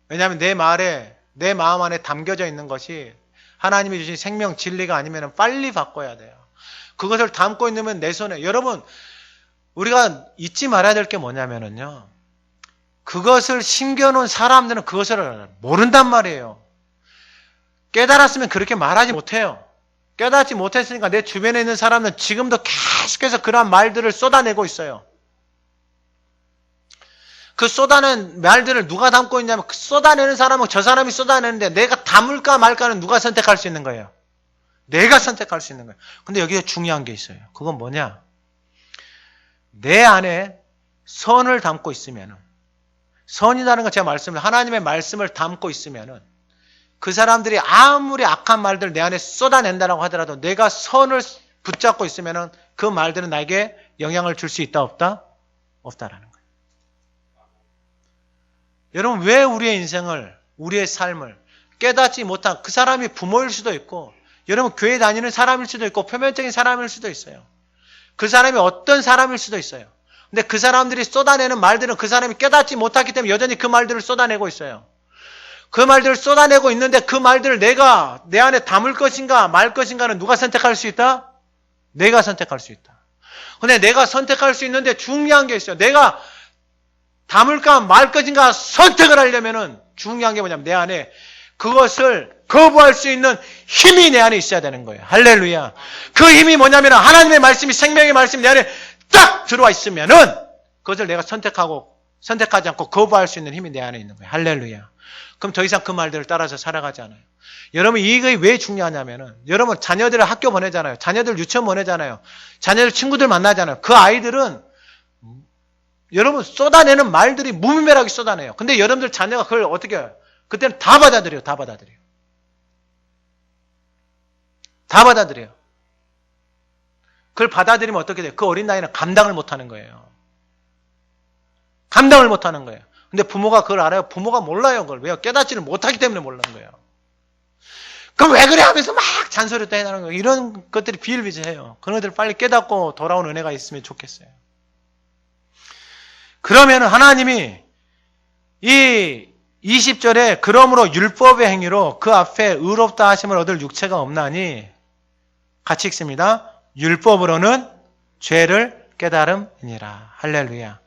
왜냐하면 내 말에 내 마음 안에 담겨져 있는 것이 하나님이 주신 생명 진리가 아니면 빨리 바꿔야 돼요. 그것을 담고 있으면 내 손에 여러분 우리가 잊지 말아야 될 게 뭐냐면요. 그것을 심겨놓은 사람들은 그것을 모른단 말이에요. 깨달았으면 그렇게 말하지 못해요. 깨닫지 못했으니까 내 주변에 있는 사람은 지금도 계속해서 그러한 말들을 쏟아내고 있어요. 그 쏟아낸 말들을 누가 담고 있냐면 그 쏟아내는 사람은 저 사람이 쏟아내는데 내가 담을까 말까는 누가 선택할 수 있는 거예요? 내가 선택할 수 있는 거예요. 근데 여기에 중요한 게 있어요. 그건 뭐냐? 내 안에 선을 담고 있으면은 선이라는 거 제가 말씀을 하나님의 말씀을 담고 있으면은 그 사람들이 아무리 악한 말들 내 안에 쏟아낸다라고 하더라도 내가 선을 붙잡고 있으면은 그 말들은 나에게 영향을 줄 수 있다 없다? 없다라는 거예요. 여러분 왜 우리의 인생을 우리의 삶을 깨닫지 못한 그 사람이 부모일 수도 있고 여러분 교회 다니는 사람일 수도 있고 표면적인 사람일 수도 있어요. 그 사람이 어떤 사람일 수도 있어요. 근데 그 사람들이 쏟아내는 말들은 그 사람이 깨닫지 못했기 때문에 여전히 그 말들을 쏟아내고 있어요. 그 말들을 쏟아내고 있는데 그 말들을 내가 내 안에 담을 것인가 말 것인가는 누가 선택할 수 있다? 내가 선택할 수 있다. 근데 내가 선택할 수 있는데 중요한 게 있어요. 내가 담을까 말 것인가 선택을 하려면은 중요한 게 뭐냐면 내 안에 그것을 거부할 수 있는 힘이 내 안에 있어야 되는 거예요. 할렐루야. 그 힘이 뭐냐면 하나님의 말씀이 생명의 말씀이 내 안에 딱 들어와 있으면은 그것을 내가 선택하지 않고 거부할 수 있는 힘이 내 안에 있는 거예요. 할렐루야. 그럼 더 이상 그 말들을 따라서 살아가지 않아요. 여러분 이게 왜 중요하냐면은 여러분 자녀들을 학교 보내잖아요. 자녀들 유치원 보내잖아요. 자녀들 친구들 만나잖아요. 그 아이들은 여러분 쏟아내는 말들이 무분별하게 쏟아내요. 근데 여러분들 자녀가 그걸 어떻게 해요? 그때는 다 받아들여요. 다 받아들여요. 다 받아들여요. 그걸 받아들이면 어떻게 돼요? 그 어린 나이는 감당을 못하는 거예요. 감당을 못하는 거예요. 근데 부모가 그걸 알아요? 부모가 몰라요. 그걸. 왜요? 깨닫지를 못하기 때문에 모르는 거예요. 그럼 왜 그래? 하면서 막 잔소리도 해나는 거예요. 이런 것들이 비일비재해요. 그런 것들을 빨리 깨닫고 돌아온 은혜가 있으면 좋겠어요. 그러면 하나님이 이 20절에 그러므로 율법의 행위로 그 앞에 의롭다 하심을 얻을 육체가 없나니 같이 읽습니다. 율법으로는 죄를 깨달음이니라. 할렐루야.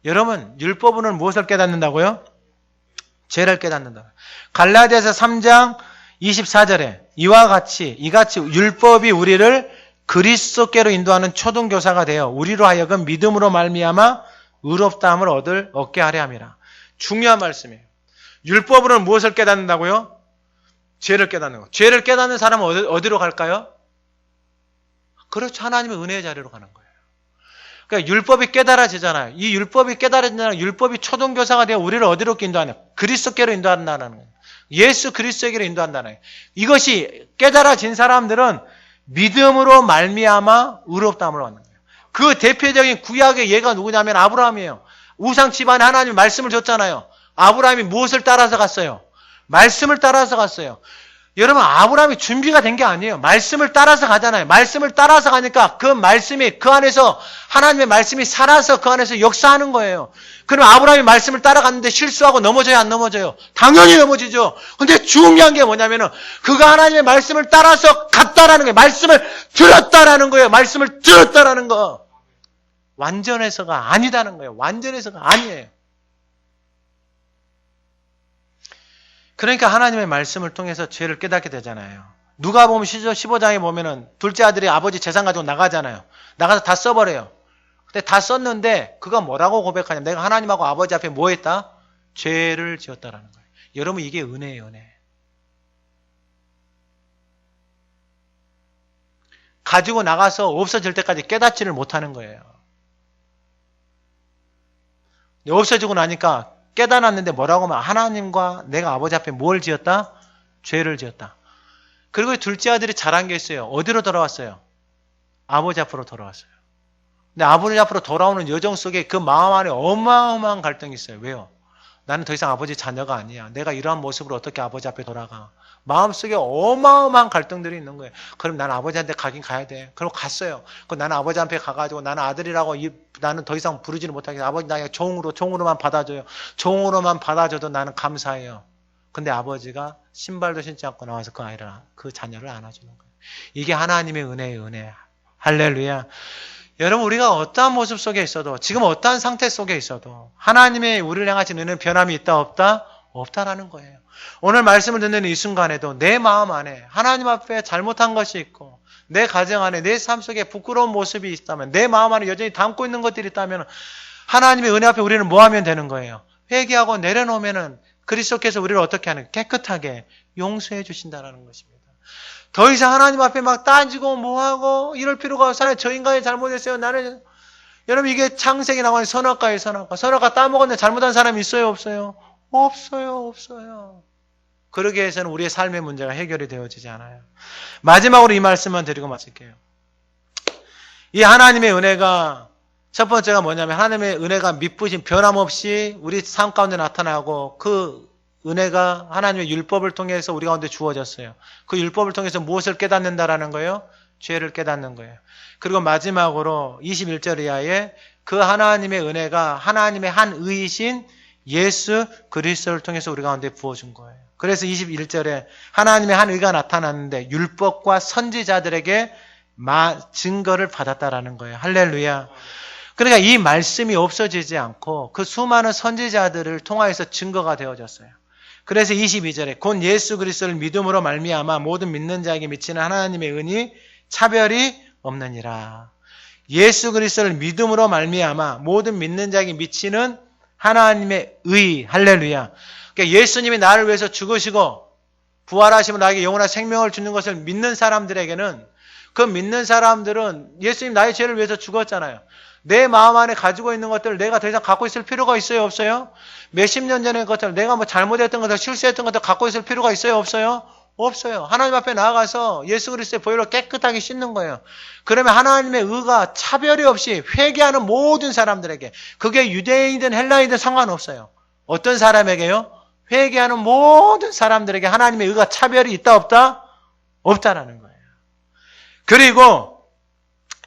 여러분 율법으로는 무엇을 깨닫는다고요? 죄를 깨닫는다. 갈라디아서 3장 24절에 이같이 율법이 우리를 그리스도께로 인도하는 초등교사가 되어 우리로 하여금 믿음으로 말미암아 의롭다함을 얻게 하려 함이라. 중요한 말씀이에요. 율법으로는 무엇을 깨닫는다고요? 죄를 깨닫는 거. 죄를 깨닫는 사람은 어디로 갈까요? 그렇죠. 하나님의 은혜의 자리로 가는 거예요. 그러니까 율법이 깨달아지잖아요. 이 율법이 깨달아지잖아요. 율법이 초등교사가 되어 우리를 어디로 인도하냐? 그리스도께로 인도한다는 거예요. 예수 그리스도에게로 인도한다는 거예요. 이것이 깨달아진 사람들은 믿음으로 말미암아 의롭다함을 얻는 거예요. 그 대표적인 구약의 예가 누구냐면 아브라함이에요. 우상 집안에 하나님이 말씀을 줬잖아요. 아브라함이 무엇을 따라서 갔어요? 말씀을 따라서 갔어요. 여러분, 아브라함이 준비가 된 게 아니에요. 말씀을 따라서 가잖아요. 말씀을 따라서 가니까 그 말씀이 그 안에서 하나님의 말씀이 살아서 그 안에서 역사하는 거예요. 그럼 아브라함이 말씀을 따라갔는데 실수하고 넘어져요, 안 넘어져요? 당연히 넘어지죠. 근데 중요한 게 뭐냐면은 그가 하나님의 말씀을 따라서 갔다라는 거예요. 말씀을 들었다라는 거예요. 말씀을 들었다라는 거. 완전해서가 아니다는 거예요. 완전해서가 아니에요. 그러니까 하나님의 말씀을 통해서 죄를 깨닫게 되잖아요. 누가복음 15장에 보면은 둘째 아들이 아버지 재산 가지고 나가잖아요. 나가서 다 써버려요. 근데 다 썼는데 그가 뭐라고 고백하냐면 내가 하나님하고 아버지 앞에 뭐 했다? 죄를 지었다라는 거예요. 여러분, 이게 은혜예요, 은혜. 가지고 나가서 없어질 때까지 깨닫지를 못하는 거예요. 없어지고 나니까 깨달았는데 뭐라고 하면 하나님과 내가 아버지 앞에 뭘 지었다? 죄를 지었다. 그리고 둘째 아들이 잘한 게 있어요. 어디로 돌아왔어요? 아버지 앞으로 돌아왔어요. 근데 아버지 앞으로 돌아오는 여정 속에 그 마음 안에 어마어마한 갈등이 있어요. 왜요? 나는 더 이상 아버지 자녀가 아니야. 내가 이러한 모습으로 어떻게 아버지 앞에 돌아가? 마음속에 어마어마한 갈등들이 있는 거예요. 그럼 나는 아버지한테 가긴 가야 돼. 그럼 갔어요. 그럼 나는 아버지 앞에 가가지고 나는 아들이라고 나는 더 이상 부르지를 못하겠어. 아버지 나 종으로만 받아줘요. 종으로만 받아줘도 나는 감사해요. 근데 아버지가 신발도 신지 않고 나와서 그 자녀를 안아주는 거예요. 이게 하나님의 은혜예요, 은혜. 할렐루야. 여러분, 우리가 어떠한 모습 속에 있어도, 지금 어떠한 상태 속에 있어도 하나님의 우리를 향하신 은혜는 변함이 있다 없다? 없다라는 거예요. 오늘 말씀을 듣는 이 순간에도 내 마음 안에 하나님 앞에 잘못한 것이 있고 내 가정 안에 내 삶 속에 부끄러운 모습이 있다면, 내 마음 안에 여전히 담고 있는 것들이 있다면 하나님의 은혜 앞에 우리는 뭐 하면 되는 거예요? 회개하고 내려놓으면은 그리스도께서 우리를 어떻게 하는? 깨끗하게 용서해 주신다는 것입니다. 더 이상 하나님 앞에 막 따지고 뭐하고 이럴 필요가 없어요. 저 인간이 잘못했어요. 나는, 여러분, 이게 창세기 나오는 선악과예요, 선악과. 선악과 따먹었는데 잘못한 사람이 있어요, 없어요? 없어요, 없어요. 그러기 위해서는 우리의 삶의 문제가 해결이 되어지지 않아요. 마지막으로 이 말씀만 드리고 마칠게요. 이 하나님의 은혜가 첫 번째가 뭐냐면 하나님의 은혜가 미쁘신 변함없이 우리 삶 가운데 나타나고 그 은혜가 하나님의 율법을 통해서 우리 가운데 주어졌어요. 그 율법을 통해서 무엇을 깨닫는다라는 거예요? 죄를 깨닫는 거예요. 그리고 마지막으로 21절 이하에 그 하나님의 은혜가 하나님의 한 의이신 예수 그리스도를 통해서 우리 가운데 부어준 거예요. 그래서 21절에 하나님의 한 의가 나타났는데 율법과 선지자들에게 증거를 받았다라는 거예요. 할렐루야. 그러니까 이 말씀이 없어지지 않고 그 수많은 선지자들을 통하여서 증거가 되어졌어요. 그래서 22절에 곧 예수 그리스도를 믿음으로 말미암아 모든 믿는 자에게 미치는 하나님의 은이 차별이 없느니라. 예수 그리스도를 믿음으로 말미암아 모든 믿는 자에게 미치는 하나님의 의. 할렐루야. 그러니까 예수님이 나를 위해서 죽으시고 부활하시면 나에게 영원한 생명을 주는 것을 믿는 사람들에게는, 그 믿는 사람들은 예수님 나의 죄를 위해서 죽었잖아요. 내 마음 안에 가지고 있는 것들을 내가 더 이상 갖고 있을 필요가 있어요, 없어요? 몇십 년 전의 것들, 내가 뭐 잘못했던 것들, 실수했던 것들 갖고 있을 필요가 있어요, 없어요? 없어요. 하나님 앞에 나아가서 예수 그리스도의 보혈로 깨끗하게 씻는 거예요. 그러면 하나님의 의가 차별이 없이 회개하는 모든 사람들에게, 그게 유대인이든 헬라인이든 상관없어요. 어떤 사람에게요? 회개하는 모든 사람들에게 하나님의 의가 차별이 있다 없다? 없다라는 거예요. 그리고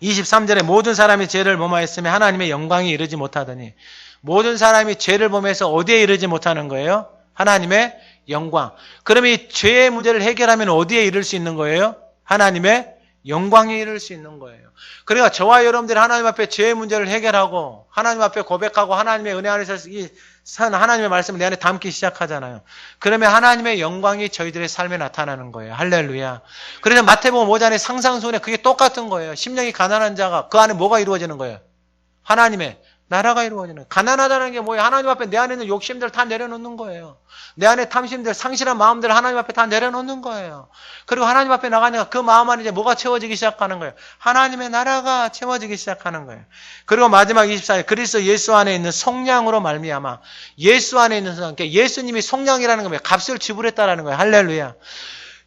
23절에 모든 사람이 죄를 범하였으며 하나님의 영광이 이르지 못하더니, 모든 사람이 죄를 범해서 어디에 이르지 못하는 거예요? 하나님의 영광. 그러면 이 죄의 문제를 해결하면 어디에 이를 수 있는 거예요? 하나님의 영광에 이를 수 있는 거예요. 그러니까 저와 여러분들이 하나님 앞에 죄의 문제를 해결하고 하나님 앞에 고백하고 하나님의 은혜 안에서 이 하나님의 말씀을 내 안에 담기 시작하잖아요. 그러면 하나님의 영광이 저희들의 삶에 나타나는 거예요. 할렐루야. 그래서 마태복음 5장의 상상순에 그게 똑같은 거예요. 심령이 가난한 자가 그 안에 뭐가 이루어지는 거예요? 하나님의 나라가 이루어지는 거예요. 가난하다는 게 뭐예요? 하나님 앞에 내 안에 있는 욕심들 다 내려놓는 거예요. 내 안에 탐심들, 상실한 마음들 하나님 앞에 다 내려놓는 거예요. 그리고 하나님 앞에 나가니까 그 마음 안에 이제 뭐가 채워지기 시작하는 거예요? 하나님의 나라가 채워지기 시작하는 거예요. 그리고 마지막 24절, 그리스도 예수 안에 있는 속량으로 말미암아, 예수 안에 있는 속량, 그러니까 예수님이 속량이라는 거예요. 값을 지불했다라는 거예요. 할렐루야.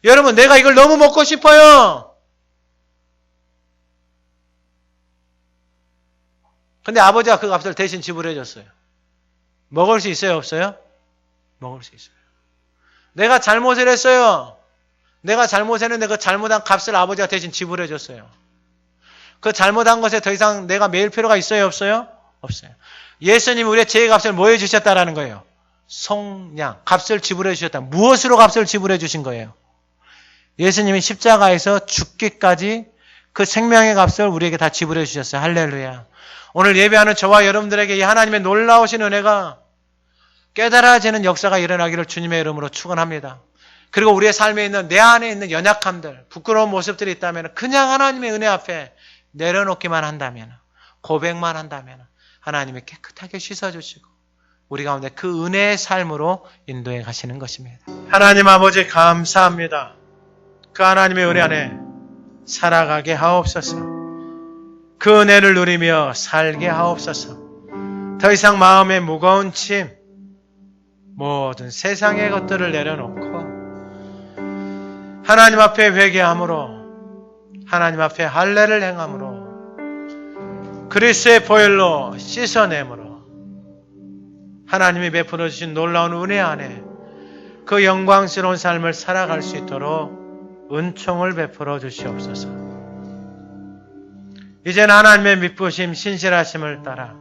여러분, 내가 이걸 너무 먹고 싶어요. 근데 아버지가 그 값을 대신 지불해 줬어요. 먹을 수 있어요, 없어요? 먹을 수 있어요. 내가 잘못을 했어요. 내가 잘못했는데 그 잘못한 값을 아버지가 대신 지불해 줬어요. 그 잘못한 것에 더 이상 내가 매일 필요가 있어요? 없어요? 없어요. 예수님이 우리의 죄의 값을 뭐 해주셨다라는 거예요? 속량, 값을 지불해 주셨다. 무엇으로 값을 지불해 주신 거예요? 예수님이 십자가에서 죽기까지 그 생명의 값을 우리에게 다 지불해 주셨어요. 할렐루야. 오늘 예배하는 저와 여러분들에게 이 하나님의 놀라우신 은혜가 깨달아지는 역사가 일어나기를 주님의 이름으로 축원합니다. 그리고 우리의 삶에 있는 내 안에 있는 연약함들, 부끄러운 모습들이 있다면 그냥 하나님의 은혜 앞에 내려놓기만 한다면, 고백만 한다면 하나님이 깨끗하게 씻어주시고 우리 가운데 그 은혜의 삶으로 인도해 가시는 것입니다. 하나님 아버지 감사합니다. 그 하나님의 은혜 안에 살아가게 하옵소서. 그 은혜를 누리며 살게 하옵소서. 더 이상 마음에 무거운 짐, 모든 세상의 것들을 내려놓고 하나님 앞에 회개함으로, 하나님 앞에 할례를 행함으로, 그리스도의 보혈로 씻어내므로 하나님이 베풀어 주신 놀라운 은혜 안에 그 영광스러운 삶을 살아갈 수 있도록 은총을 베풀어 주시옵소서. 이제는 하나님의 미쁘심, 신실하심을 따라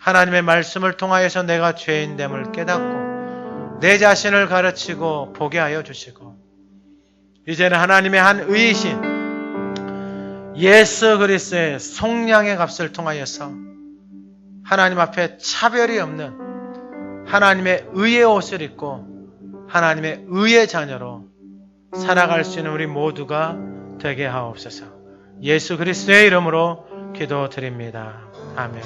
하나님의 말씀을 통하여서 내가 죄인됨을 깨닫고 내 자신을 가르치고 보게 하여 주시고, 이제는 하나님의 한 의이신 예수 그리스도의 속량의 값을 통하여서 하나님 앞에 차별이 없는 하나님의 의의 옷을 입고 하나님의 의의 자녀로 살아갈 수 있는 우리 모두가 되게 하옵소서. 예수 그리스도의 이름으로 기도드립니다. 아멘.